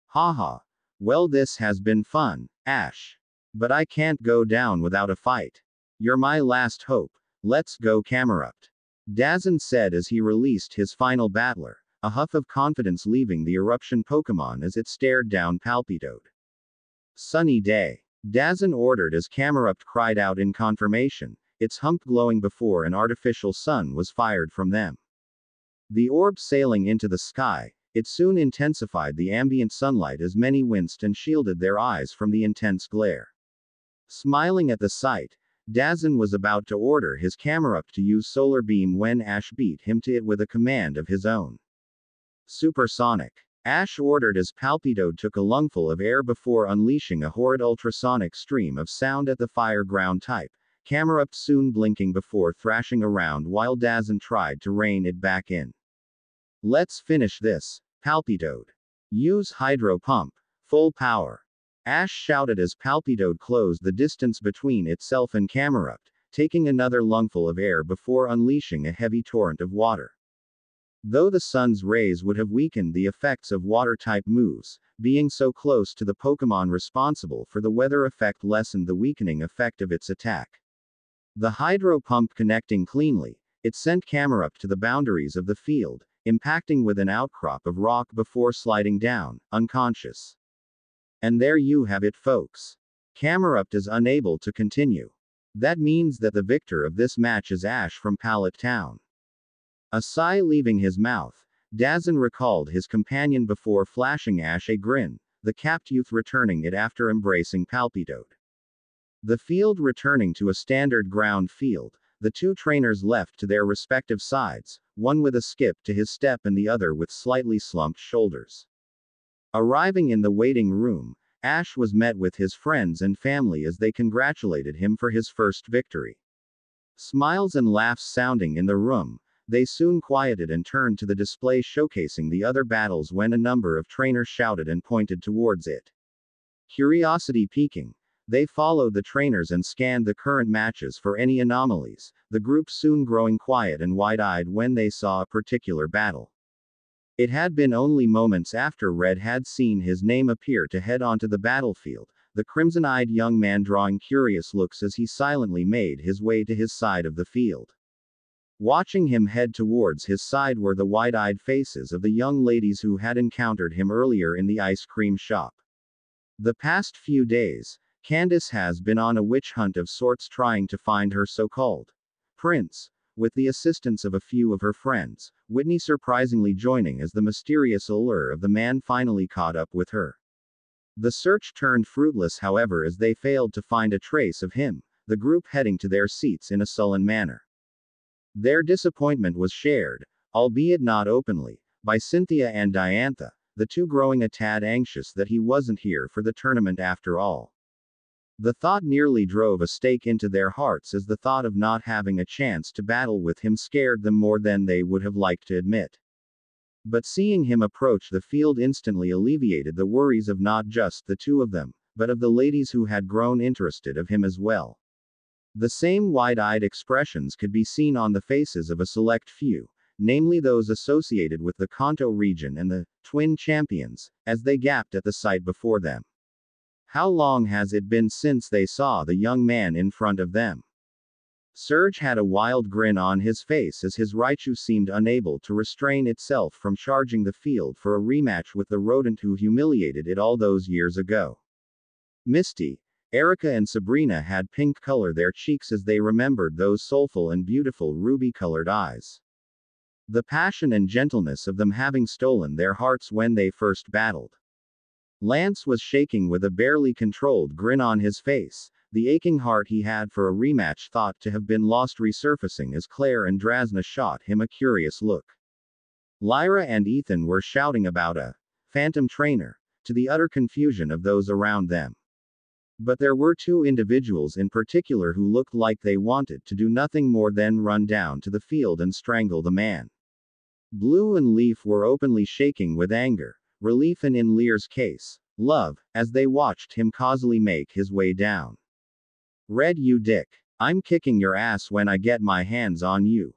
Haha. Well, this has been fun, Ash. But I can't go down without a fight. You're my last hope. Let's go Camerupt. Dazzin said as he released his final battler, a huff of confidence leaving the eruption Pokémon as it stared down Palpitoad. Sunny day. Dazzin ordered as Camerupt cried out in confirmation, its hump glowing before an artificial sun was fired from them. The orb sailing into the sky, it soon intensified the ambient sunlight as many winced and shielded their eyes from the intense glare. Smiling at the sight, Dazzin was about to order his Camerupt to use Solar Beam when Ash beat him to it with a command of his own. Supersonic. Ash ordered as Palpitoad took a lungful of air before unleashing a horrid ultrasonic stream of sound at the fire ground type, Camerupt soon blinking before thrashing around while Dazzin tried to rein it back in. Let's finish this, Palpitoad. Use Hydro Pump. Full power. Ash shouted as Palpitoad closed the distance between itself and Camerupt, taking another lungful of air before unleashing a heavy torrent of water. Though the sun's rays would have weakened the effects of water-type moves, being so close to the Pokémon responsible for the weather effect lessened the weakening effect of its attack. The Hydro Pump connecting cleanly, it sent Camerupt to the boundaries of the field, impacting with an outcrop of rock before sliding down, unconscious. And there you have it folks. Camerupt is unable to continue. That means that the victor of this match is Ash from Pallet Town. A sigh leaving his mouth, Dazan recalled his companion before flashing Ash a grin, the capped youth returning it after embracing Palpitoad. The field returning to a standard ground field, the two trainers left to their respective sides, one with a skip to his step and the other with slightly slumped shoulders. Arriving in the waiting room, Ash was met with his friends and family as they congratulated him for his first victory. Smiles and laughs sounding in the room, they soon quieted and turned to the display showcasing the other battles when a number of trainers shouted and pointed towards it. Curiosity piquing, they followed the trainers and scanned the current matches for any anomalies, the group soon growing quiet and wide-eyed when they saw a particular battle. It had been only moments after Red had seen his name appear to head onto the battlefield, the crimson-eyed young man drawing curious looks as he silently made his way to his side of the field. Watching him head towards his side were the wide-eyed faces of the young ladies who had encountered him earlier in the ice cream shop. The past few days, Candace has been on a witch hunt of sorts trying to find her so-called prince, with the assistance of a few of her friends, Whitney surprisingly joining as the mysterious allure of the man finally caught up with her. The search turned fruitless however as they failed to find a trace of him, the group heading to their seats in a sullen manner. Their disappointment was shared, albeit not openly, by Cynthia and Diantha, the two growing a tad anxious that he wasn't here for the tournament after all. The thought nearly drove a stake into their hearts as the thought of not having a chance to battle with him scared them more than they would have liked to admit. But seeing him approach the field instantly alleviated the worries of not just the two of them, but of the ladies who had grown interested of him as well. The same wide-eyed expressions could be seen on the faces of a select few, namely those associated with the Kanto region and the twin champions, as they gaped at the sight before them. How long has it been since they saw the young man in front of them? Surge had a wild grin on his face as his Raichu seemed unable to restrain itself from charging the field for a rematch with the rodent who humiliated it all those years ago. Misty, Erica and Sabrina had pink color their cheeks as they remembered those soulful and beautiful ruby-colored eyes. The passion and gentleness of them having stolen their hearts when they first battled. Lance was shaking with a barely controlled grin on his face, the aching heart he had for a rematch thought to have been lost resurfacing as Claire and Drasna shot him a curious look. Lyra and Ethan were shouting about a phantom trainer, to the utter confusion of those around them. But there were two individuals in particular who looked like they wanted to do nothing more than run down to the field and strangle the man. Blue and Leaf were openly shaking with anger, relief and in Lear's case, love, as they watched him causally make his way down. Red, you dick. I'm kicking your ass when I get my hands on you.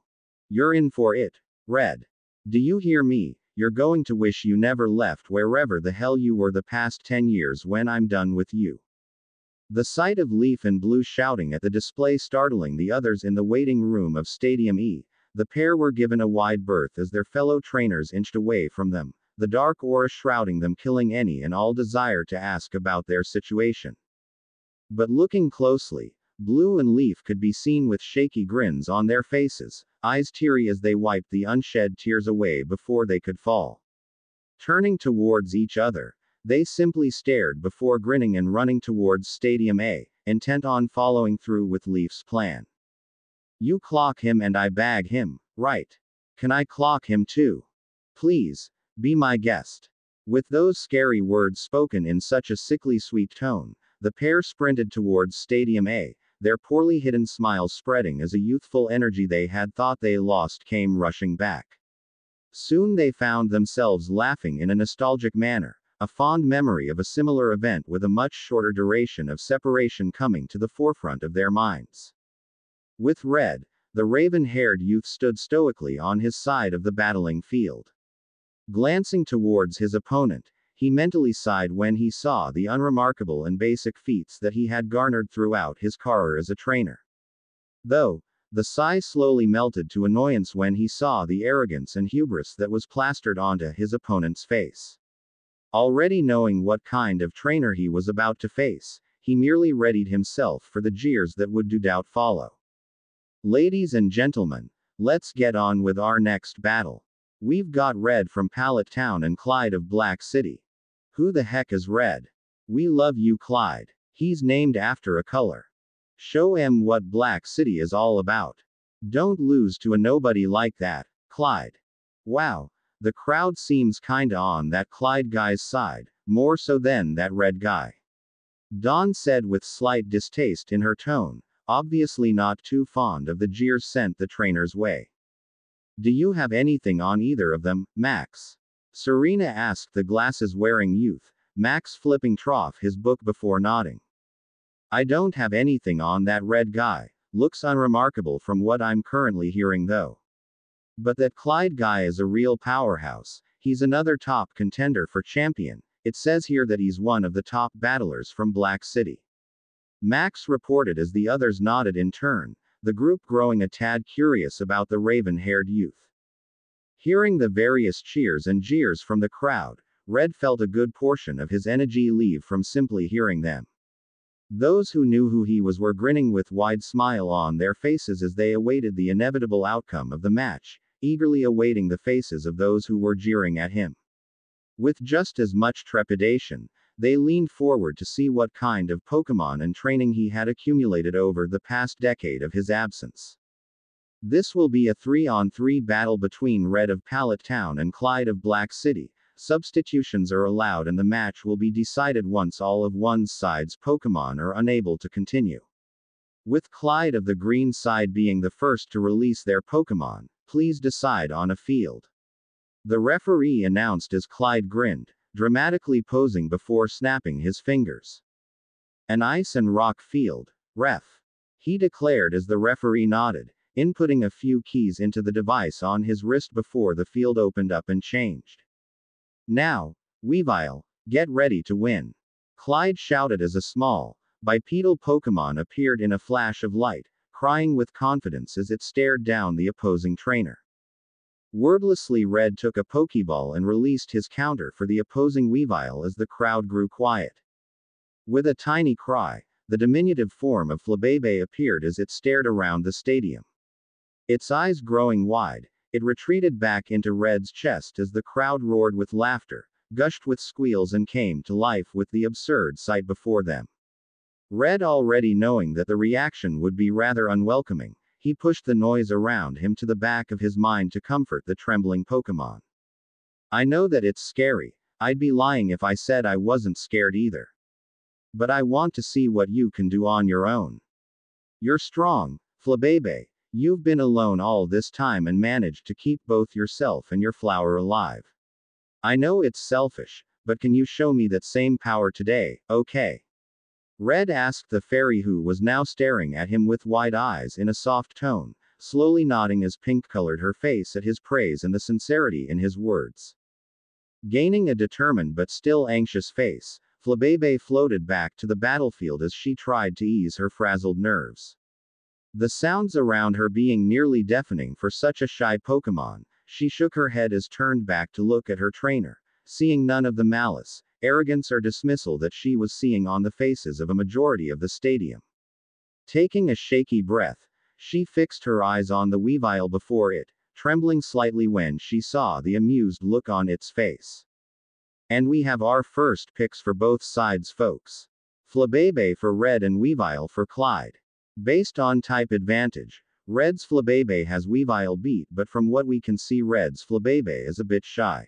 You're in for it. Red. Do you hear me? You're going to wish you never left wherever the hell you were the past 10 years when I'm done with you. The sight of Leaf and Blue shouting at the display startling the others in the waiting room of Stadium E, the pair were given a wide berth as their fellow trainers inched away from them, the dark aura shrouding them killing any and all desire to ask about their situation. But looking closely, Blue and Leaf could be seen with shaky grins on their faces, eyes teary as they wiped the unshed tears away before they could fall. Turning towards each other, they simply stared before grinning and running towards Stadium A, intent on following through with Leaf's plan. You clock him and I bag him, right? Can I clock him too? Please, be my guest. With those scary words spoken in such a sickly sweet tone, the pair sprinted towards Stadium A, their poorly hidden smiles spreading as a youthful energy they had thought they lost came rushing back. Soon they found themselves laughing in a nostalgic manner, a fond memory of a similar event with a much shorter duration of separation coming to the forefront of their minds. With Red, the raven-haired youth stood stoically on his side of the battling field. Glancing towards his opponent, he mentally sighed when he saw the unremarkable and basic feats that he had garnered throughout his career as a trainer. Though, the sigh slowly melted to annoyance when he saw the arrogance and hubris that was plastered onto his opponent's face. Already knowing what kind of trainer he was about to face, he merely readied himself for the jeers that would no doubt follow. Ladies and gentlemen, Let's get on with our next battle. We've got Red from Pallet Town and Clyde of Black City. Who the heck is Red? We love you, Clyde. He's named after a color. Show him what Black City is all about. Don't lose to a nobody like that, Clyde. Wow, the crowd seems kinda on that Clyde guy's side, more so than that Red guy. Dawn said with slight distaste in her tone, obviously not too fond of the jeers sent the trainer's way. Do you have anything on either of them, Max? Serena asked the glasses-wearing youth, Max flipping trough his book before nodding. I don't have anything on that Red guy, looks unremarkable from what I'm currently hearing though. But that Clyde guy is a real powerhouse, he's another top contender for champion, it says here that he's one of the top battlers from Black City. Max reported as the others nodded in turn, the group growing a tad curious about the raven-haired youth. Hearing the various cheers and jeers from the crowd, Red felt a good portion of his energy leave from simply hearing them. Those who knew who he was were grinning with wide smile on their faces as they awaited the inevitable outcome of the match, eagerly awaiting the faces of those who were jeering at him. With just as much trepidation, they leaned forward to see what kind of Pokémon and training he had accumulated over the past decade of his absence. This will be a 3-on-3 battle between Red of Pallet Town and Clyde of Black City. Substitutions are allowed and the match will be decided once all of one side's Pokémon are unable to continue. With Clyde of the green side being the first to release their Pokémon, please decide on a field. The referee announced as Clyde grinned, dramatically posing before snapping his fingers. An ice and rock field, ref. He declared as the referee nodded, inputting a few keys into the device on his wrist before the field opened up and changed. Now, Weavile, get ready to win. Clyde shouted as a small, bipedal Pokémon appeared in a flash of light, crying with confidence as it stared down the opposing trainer. Wordlessly Red took a Pokeball and released his counter for the opposing Weavile as the crowd grew quiet. With a tiny cry, the diminutive form of Flabébé appeared as it stared around the stadium. Its eyes growing wide, it retreated back into Red's chest as the crowd roared with laughter, gushed with squeals and came to life with the absurd sight before them. Red already knowing that the reaction would be rather unwelcoming, he pushed the noise around him to the back of his mind to comfort the trembling Pokémon. I know that it's scary, I'd be lying if I said I wasn't scared either. But I want to see what you can do on your own. You're strong, Flabébé. You've been alone all this time and managed to keep both yourself and your flower alive. I know it's selfish, but can you show me that same power today, okay? Red asked the fairy who was now staring at him with wide eyes in a soft tone, slowly nodding as pink colored her face at his praise and the sincerity in his words. Gaining a determined but still anxious face, Flabébé floated back to the battlefield as she tried to ease her frazzled nerves. The sounds around her being nearly deafening for such a shy Pokémon, she shook her head as turned back to look at her trainer, seeing none of the malice, arrogance or dismissal that she was seeing on the faces of a majority of the stadium. Taking a shaky breath, she fixed her eyes on the Weavile before it, trembling slightly when she saw the amused look on its face. And we have our first picks for both sides, folks. Flabébé for Red and Weavile for Clyde. Based on type advantage, Red's Flabébé has Weavile beat, but from what we can see Red's Flabébé is a bit shy.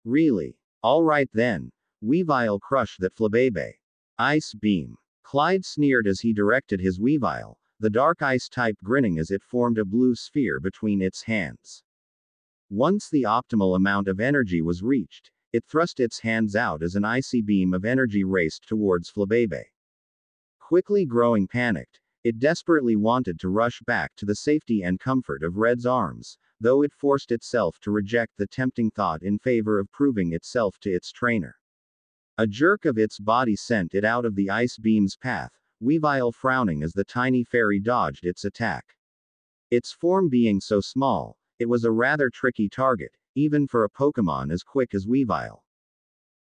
Really? Alright then. Weavile crush that Flabébé. Ice Beam. Clyde sneered as he directed his Weavile, the dark ice type grinning as it formed a blue sphere between its hands. Once the optimal amount of energy was reached, it thrust its hands out as an icy beam of energy raced towards Flabébé. Quickly growing panicked, it desperately wanted to rush back to the safety and comfort of Red's arms, though it forced itself to reject the tempting thought in favor of proving itself to its trainer. A jerk of its body sent it out of the ice beam's path, Weavile frowning as the tiny fairy dodged its attack. Its form being so small, it was a rather tricky target, even for a Pokémon as quick as Weavile.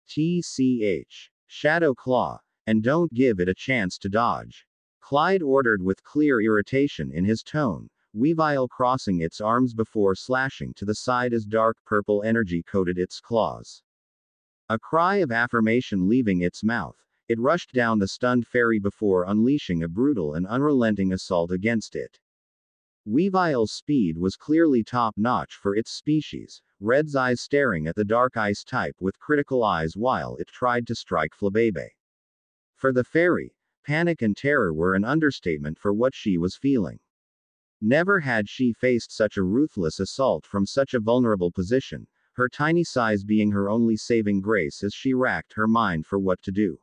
TCH. Shadow Claw. And don't give it a chance to dodge. Clyde ordered with clear irritation in his tone, Weavile crossing its arms before slashing to the side as dark purple energy coated its claws. A cry of affirmation leaving its mouth, it rushed down the stunned fairy before unleashing a brutal and unrelenting assault against it. Weavile's speed was clearly top-notch for its species, Red's eyes staring at the dark ice type with critical eyes while it tried to strike Flabebe. For the fairy, panic and terror were an understatement for what she was feeling. Never had she faced such a ruthless assault from such a vulnerable position, her tiny size being her only saving grace as she racked her mind for what to do.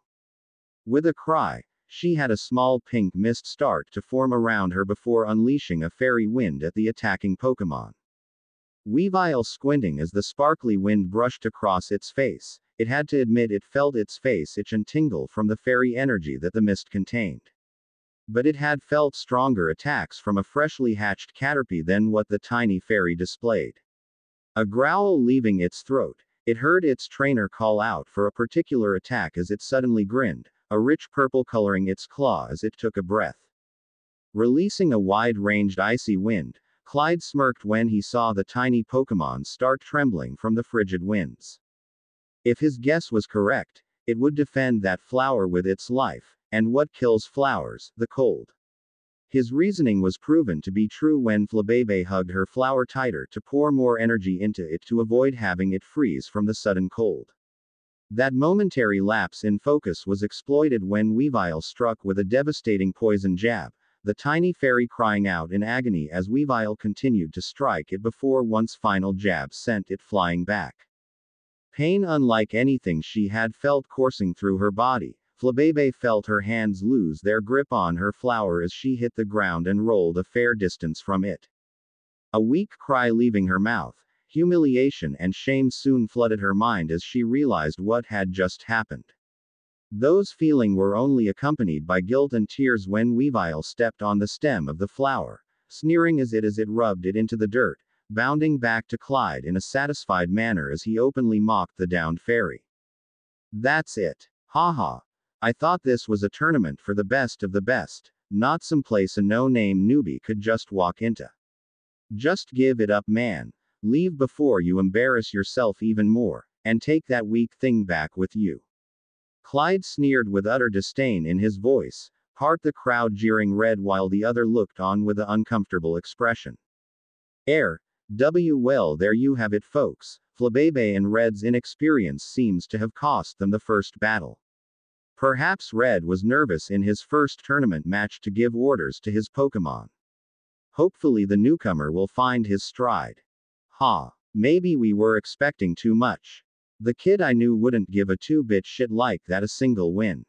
With a cry, she had a small pink mist start to form around her before unleashing a fairy wind at the attacking Pokémon. Weavile squinting as the sparkly wind brushed across its face, it had to admit it felt its face itch and tingle from the fairy energy that the mist contained. But it had felt stronger attacks from a freshly hatched Caterpie than what the tiny fairy displayed. A growl leaving its throat, it heard its trainer call out for a particular attack as it suddenly grinned, a rich purple coloring its claw as it took a breath. Releasing a wide-ranged icy wind, Clyde smirked when he saw the tiny Pokémon start trembling from the frigid winds. If his guess was correct, it would defend that flower with its life, and what kills flowers? The cold. His reasoning was proven to be true when Flabebe hugged her flower tighter to pour more energy into it to avoid having it freeze from the sudden cold. That momentary lapse in focus was exploited when Weavile struck with a devastating poison jab, the tiny fairy crying out in agony as Weavile continued to strike it before one's final jab sent it flying back. Pain unlike anything she had felt coursing through her body, Flabebe felt her hands lose their grip on her flower as she hit the ground and rolled a fair distance from it. A weak cry leaving her mouth, humiliation and shame soon flooded her mind as she realized what had just happened. Those feelings were only accompanied by guilt and tears when Weavile stepped on the stem of the flower, sneering as it rubbed it into the dirt, bounding back to Clyde in a satisfied manner as he openly mocked the downed fairy. That's it. Haha. I thought this was a tournament for the best of the best, not some place a no-name newbie could just walk into. Just give it up, man. Leave before you embarrass yourself even more, and take that weak thing back with you. Clyde sneered with utter disdain in his voice, part the crowd jeering Red while the other looked on with an uncomfortable expression. Well, there you have it, folks. Flabebe and Red's inexperience seems to have cost them the first battle. Perhaps Red was nervous in his first tournament match to give orders to his Pokémon. Hopefully the newcomer will find his stride. Maybe we were expecting too much. The kid I knew wouldn't give a two-bit shit like that a single win.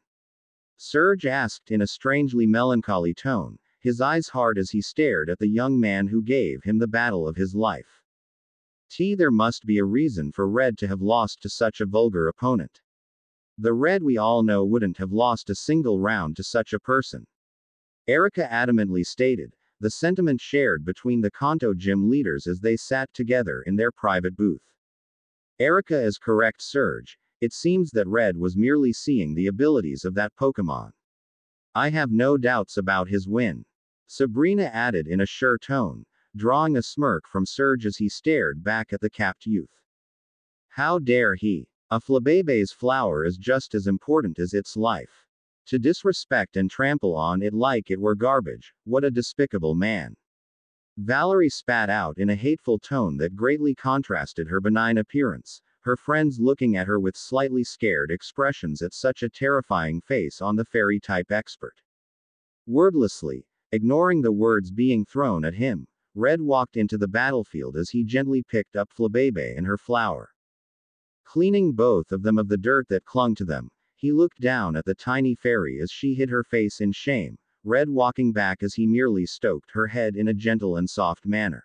Surge asked in a strangely melancholy tone, his eyes hard as he stared at the young man who gave him the battle of his life. There must be a reason for Red to have lost to such a vulgar opponent. The Red we all know wouldn't have lost a single round to such a person. Erica adamantly stated, the sentiment shared between the Kanto gym leaders as they sat together in their private booth. Erica is correct, Surge. It seems that Red was merely seeing the abilities of that Pokémon. I have no doubts about his win. Sabrina added in a sure tone, drawing a smirk from Surge as he stared back at the capped youth. How dare he? A Flabebe's flower is just as important as its life. To disrespect and trample on it like it were garbage, what a despicable man. Valerie spat out in a hateful tone that greatly contrasted her benign appearance, her friends looking at her with slightly scared expressions at such a terrifying face on the fairy-type expert. Wordlessly, ignoring the words being thrown at him, Red walked into the battlefield as he gently picked up Flabebe and her flower. Cleaning both of them of the dirt that clung to them, he looked down at the tiny fairy as she hid her face in shame, Red walking back as he merely stroked her head in a gentle and soft manner.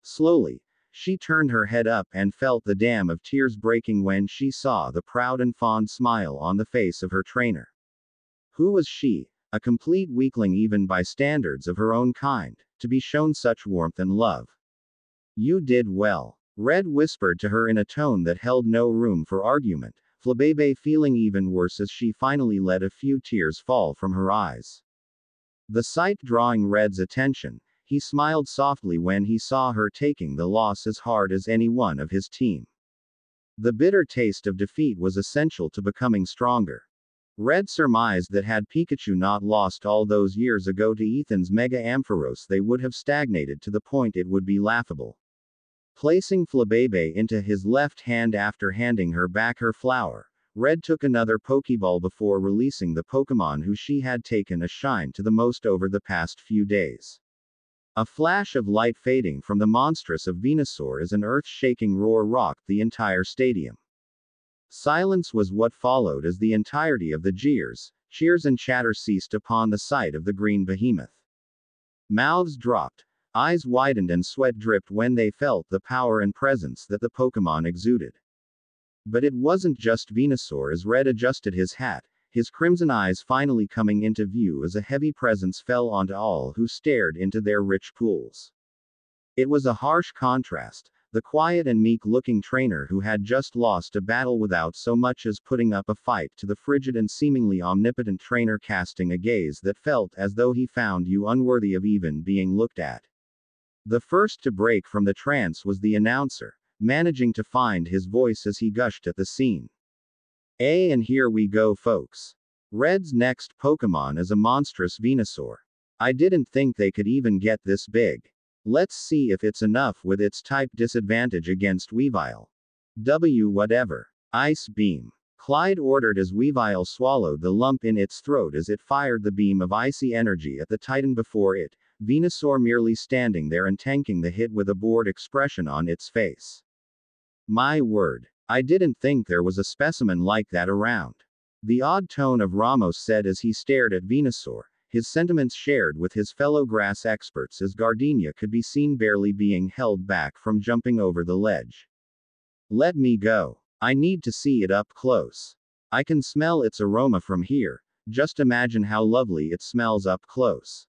Slowly, she turned her head up and felt the dam of tears breaking when she saw the proud and fond smile on the face of her trainer. Who was she, a complete weakling even by standards of her own kind, to be shown such warmth and love? You did well. Red whispered to her in a tone that held no room for argument, Flabebe feeling even worse as she finally let a few tears fall from her eyes. The sight drawing Red's attention, He smiled softly when he saw her taking the loss as hard as any one of his team. The bitter taste of defeat was essential to becoming stronger. Red surmised that had Pikachu not lost all those years ago to Ethan's Mega Ampharos, they would have stagnated to the point it would be laughable. Placing Flabébé into his left hand after handing her back her flower, Red took another Pokeball before releasing the Pokémon who she had taken a shine to the most over the past few days. A flash of light fading from the monstrous of Venusaur as an earth-shaking roar rocked the entire stadium. Silence was what followed as the entirety of the cheers and chatter ceased upon the sight of the green behemoth. Mouths dropped, eyes widened and sweat dripped when they felt the power and presence that the Pokémon exuded. But it wasn't just Venusaur. As Red adjusted his hat, his crimson eyes finally coming into view as a heavy presence fell onto all who stared into their rich pools. It was a harsh contrast. The quiet and meek-looking trainer who had just lost a battle without so much as putting up a fight to the frigid and seemingly omnipotent trainer casting a gaze that felt as though he found you unworthy of even being looked at. The first to break from the trance was the announcer, managing to find his voice as he gushed at the scene. And here we go, folks. Red's next Pokémon is a monstrous Venusaur. I didn't think they could even get this big. Let's see if it's enough with its type disadvantage against Weavile. Whatever. Ice Beam. Clyde ordered as Weavile swallowed the lump in its throat as it fired the beam of icy energy at the Titan before it, Venusaur merely standing there and tanking the hit with a bored expression on its face. My word. I didn't think there was a specimen like that around. The odd tone of Ramos said as he stared at Venusaur, his sentiments shared with his fellow grass experts as Gardenia could be seen barely being held back from jumping over the ledge. Let me go. I need to see it up close. I can smell its aroma from here, just imagine how lovely it smells up close.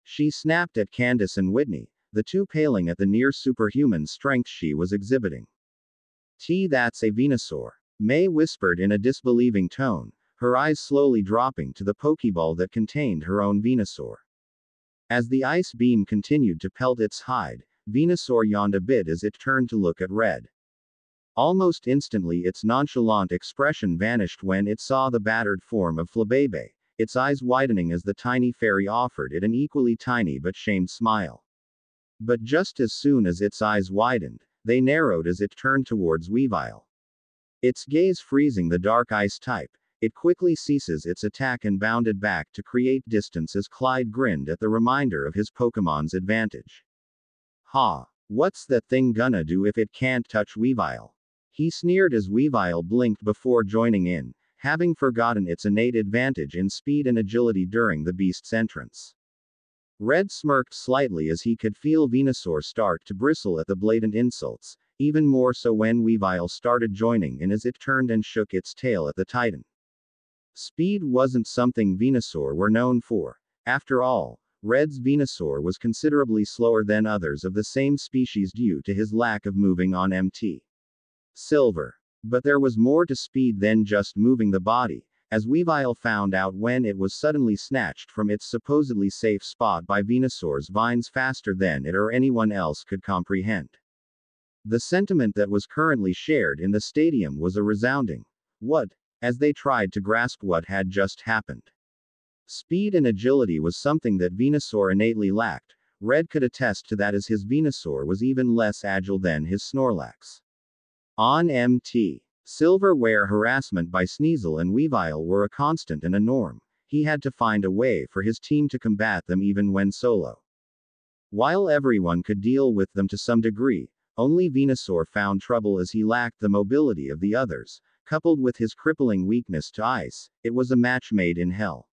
She snapped at Candace and Whitney, the two paling at the near superhuman strength she was exhibiting. That's a Venusaur. May whispered in a disbelieving tone, her eyes slowly dropping to the Pokeball that contained her own Venusaur. As the ice beam continued to pelt its hide, Venusaur yawned a bit as it turned to look at Red. Almost instantly its nonchalant expression vanished when it saw the battered form of Flabébé, its eyes widening as the tiny fairy offered it an equally tiny but shamed smile. But just as soon as its eyes widened, they narrowed as it turned towards Weavile. Its gaze freezing the dark ice type, it quickly ceases its attack and bounded back to create distance as Clyde grinned at the reminder of his Pokemon's advantage. Ha! What's that thing gonna do if it can't touch Weavile? He sneered as Weavile blinked before joining in, having forgotten its innate advantage in speed and agility during the beast's entrance. Red smirked slightly as he could feel Venusaur start to bristle at the blatant insults, even more so when Weavile started joining in as it turned and shook its tail at the Titan. Speed wasn't something Venusaur were known for. After all, Red's Venusaur was considerably slower than others of the same species due to his lack of moving on Mt. Silver. But there was more to speed than just moving the body, as Weavile found out when it was suddenly snatched from its supposedly safe spot by Venusaur's vines faster than it or anyone else could comprehend. The sentiment that was currently shared in the stadium was a resounding "what?" as they tried to grasp what had just happened. Speed and agility was something that Venusaur innately lacked. Red could attest to that as his Venusaur was even less agile than his Snorlax. On Mt. Silver, where harassment by Sneasel and Weavile were a constant and a norm, he had to find a way for his team to combat them even when solo. While everyone could deal with them to some degree, only Venusaur found trouble as he lacked the mobility of the others, coupled with his crippling weakness to ice. It was a match made in hell.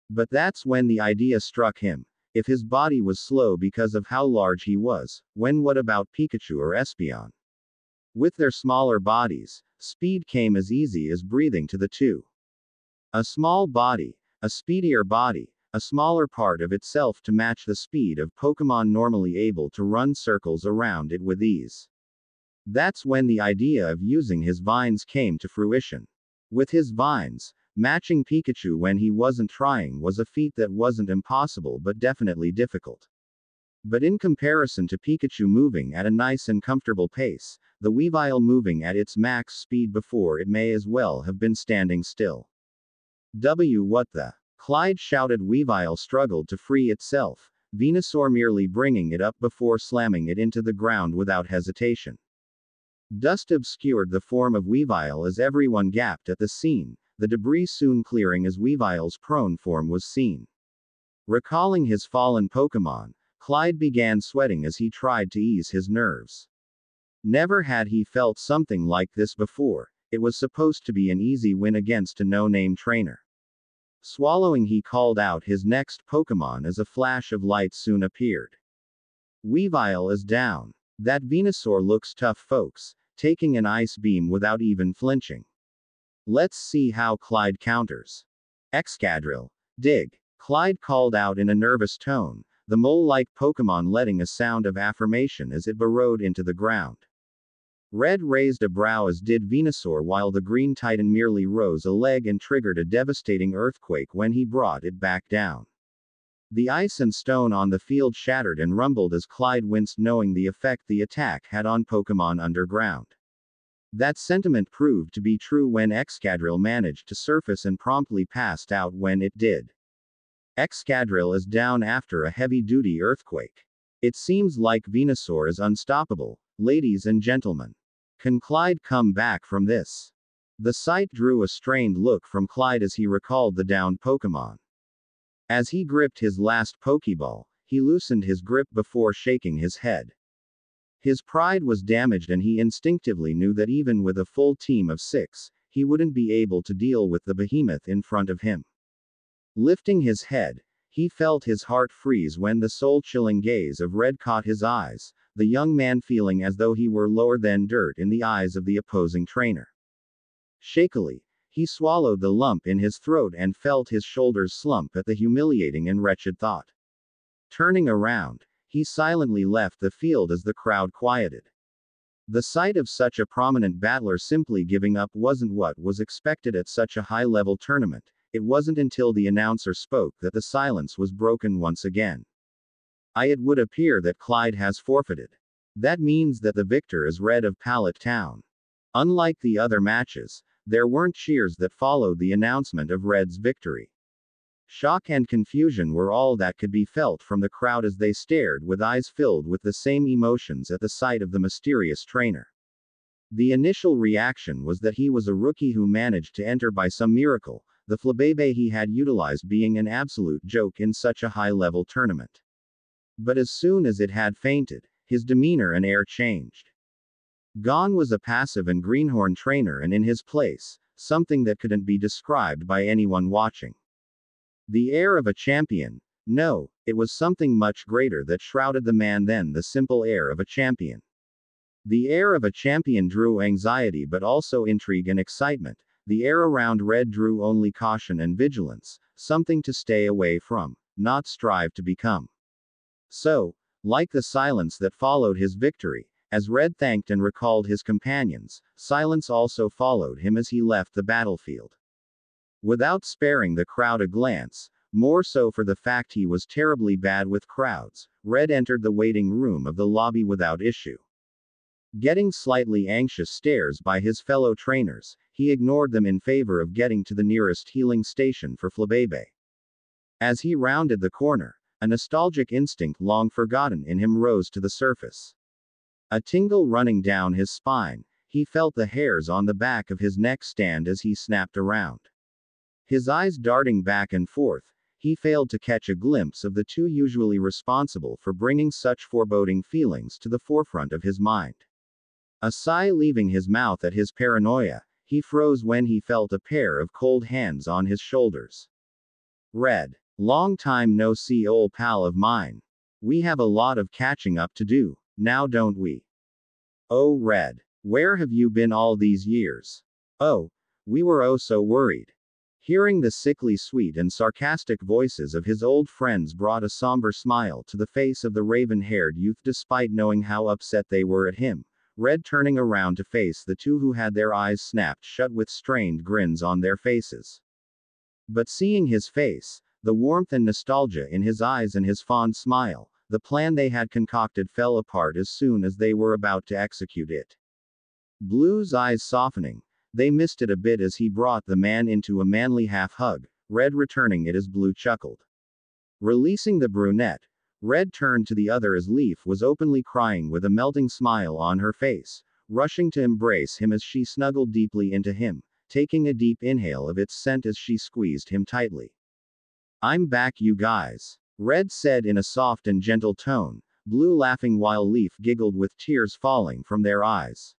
But that's when the idea struck him. If his body was slow because of how large he was, what about Pikachu or Espeon? With their smaller bodies, speed came as easy as breathing to the two. A small body, a speedier body, a smaller part of itself to match the speed of Pokémon normally able to run circles around it with ease. That's when the idea of using his vines came to fruition. With his vines, matching Pikachu when he wasn't trying was a feat that wasn't impossible but definitely difficult. But in comparison to Pikachu moving at a nice and comfortable pace, the Weavile moving at its max speed before it may as well have been standing still. What the? Clyde shouted. Weavile struggled to free itself, Venusaur merely bringing it up before slamming it into the ground without hesitation. Dust obscured the form of Weavile as everyone gaped at the scene, the debris soon clearing as Weavile's prone form was seen. Recalling his fallen Pokémon, Clyde began sweating as he tried to ease his nerves. Never had he felt something like this before. It was supposed to be an easy win against a no-name trainer. Swallowing, he called out his next Pokémon as a flash of light soon appeared. Weavile is down. That Venusaur looks tough, folks, taking an ice beam without even flinching. Let's see how Clyde counters. Excadrill. Dig. Clyde called out in a nervous tone, the mole-like Pokémon letting a sound of affirmation as it burrowed into the ground. Red raised a brow as did Venusaur, while the Green Titan merely rose a leg and triggered a devastating earthquake when he brought it back down. The ice and stone on the field shattered and rumbled as Clyde winced, knowing the effect the attack had on Pokémon underground. That sentiment proved to be true when Excadrill managed to surface and promptly passed out when it did. Excadrill is down after a heavy-duty earthquake. It seems like Venusaur is unstoppable, ladies and gentlemen. Can Clyde come back from this? The sight drew a strained look from Clyde as he recalled the downed Pokémon. As he gripped his last Pokeball, he loosened his grip before shaking his head. His pride was damaged and he instinctively knew that even with a full team of 6, he wouldn't be able to deal with the behemoth in front of him. Lifting his head, he felt his heart freeze when the soul-chilling gaze of Red caught his eyes, the young man feeling as though he were lower than dirt in the eyes of the opposing trainer. Shakily, he swallowed the lump in his throat and felt his shoulders slump at the humiliating and wretched thought. Turning around, he silently left the field as the crowd quieted. The sight of such a prominent battler simply giving up wasn't what was expected at such a high-level tournament. It wasn't until the announcer spoke that the silence was broken once again. It would appear that Clyde has forfeited. That means that the victor is Red of Pallet Town. Unlike the other matches, there weren't cheers that followed the announcement of Red's victory. Shock and confusion were all that could be felt from the crowd as they stared with eyes filled with the same emotions at the sight of the mysterious trainer. The initial reaction was that he was a rookie who managed to enter by some miracle, the Flabébé he had utilized being an absolute joke in such a high-level tournament. But as soon as it had fainted, his demeanor and air changed. Gone was a passive and greenhorn trainer, and in his place, something that couldn't be described by anyone watching. The air of a champion. No, it was something much greater that shrouded the man than the simple air of a champion. The air of a champion drew anxiety but also intrigue and excitement. The air around Red drew only caution and vigilance, something to stay away from, not strive to become. So, like the silence that followed his victory, as Red thanked and recalled his companions, silence also followed him as he left the battlefield. Without sparing the crowd a glance, more so for the fact he was terribly bad with crowds, Red entered the waiting room of the lobby without issue. Getting slightly anxious stares by his fellow trainers, he ignored them in favor of getting to the nearest healing station for Flabébé. As he rounded the corner, a nostalgic instinct long forgotten in him rose to the surface. A tingle running down his spine, he felt the hairs on the back of his neck stand as he snapped around. His eyes darting back and forth, he failed to catch a glimpse of the two usually responsible for bringing such foreboding feelings to the forefront of his mind. A sigh leaving his mouth at his paranoia, he froze when he felt a pair of cold hands on his shoulders. Red. Long time no see, old pal of mine. We have a lot of catching up to do, now don't we? Oh, Red. Where have you been all these years? Oh, we were oh so worried. Hearing the sickly sweet and sarcastic voices of his old friends brought a somber smile to the face of the raven-haired youth despite knowing how upset they were at him, Red turning around to face the two who had their eyes snapped shut with strained grins on their faces. But seeing his face, the warmth and nostalgia in his eyes and his fond smile, the plan they had concocted fell apart as soon as they were about to execute it. Blue's eyes softening. They missed it a bit as he brought the man into a manly half-hug, Red returning it as Blue chuckled. Releasing the brunette, Red turned to the other as Leaf was openly crying with a melting smile on her face, rushing to embrace him as she snuggled deeply into him, taking a deep inhale of its scent as she squeezed him tightly. "I'm back, you guys," Red said in a soft and gentle tone, Blue laughing while Leaf giggled with tears falling from their eyes.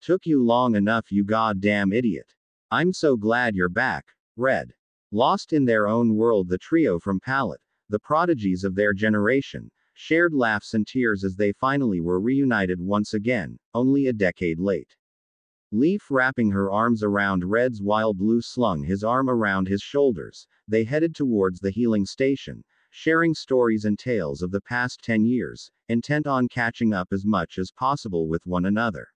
"Took you long enough, you goddamn idiot. I'm so glad you're back, Red." Lost in their own world, the trio from Palette, the prodigies of their generation, shared laughs and tears as they finally were reunited once again, only a decade late. Leaf wrapping her arms around Red's while Blue slung his arm around his shoulders, they headed towards the healing station, sharing stories and tales of the past 10 years, intent on catching up as much as possible with one another.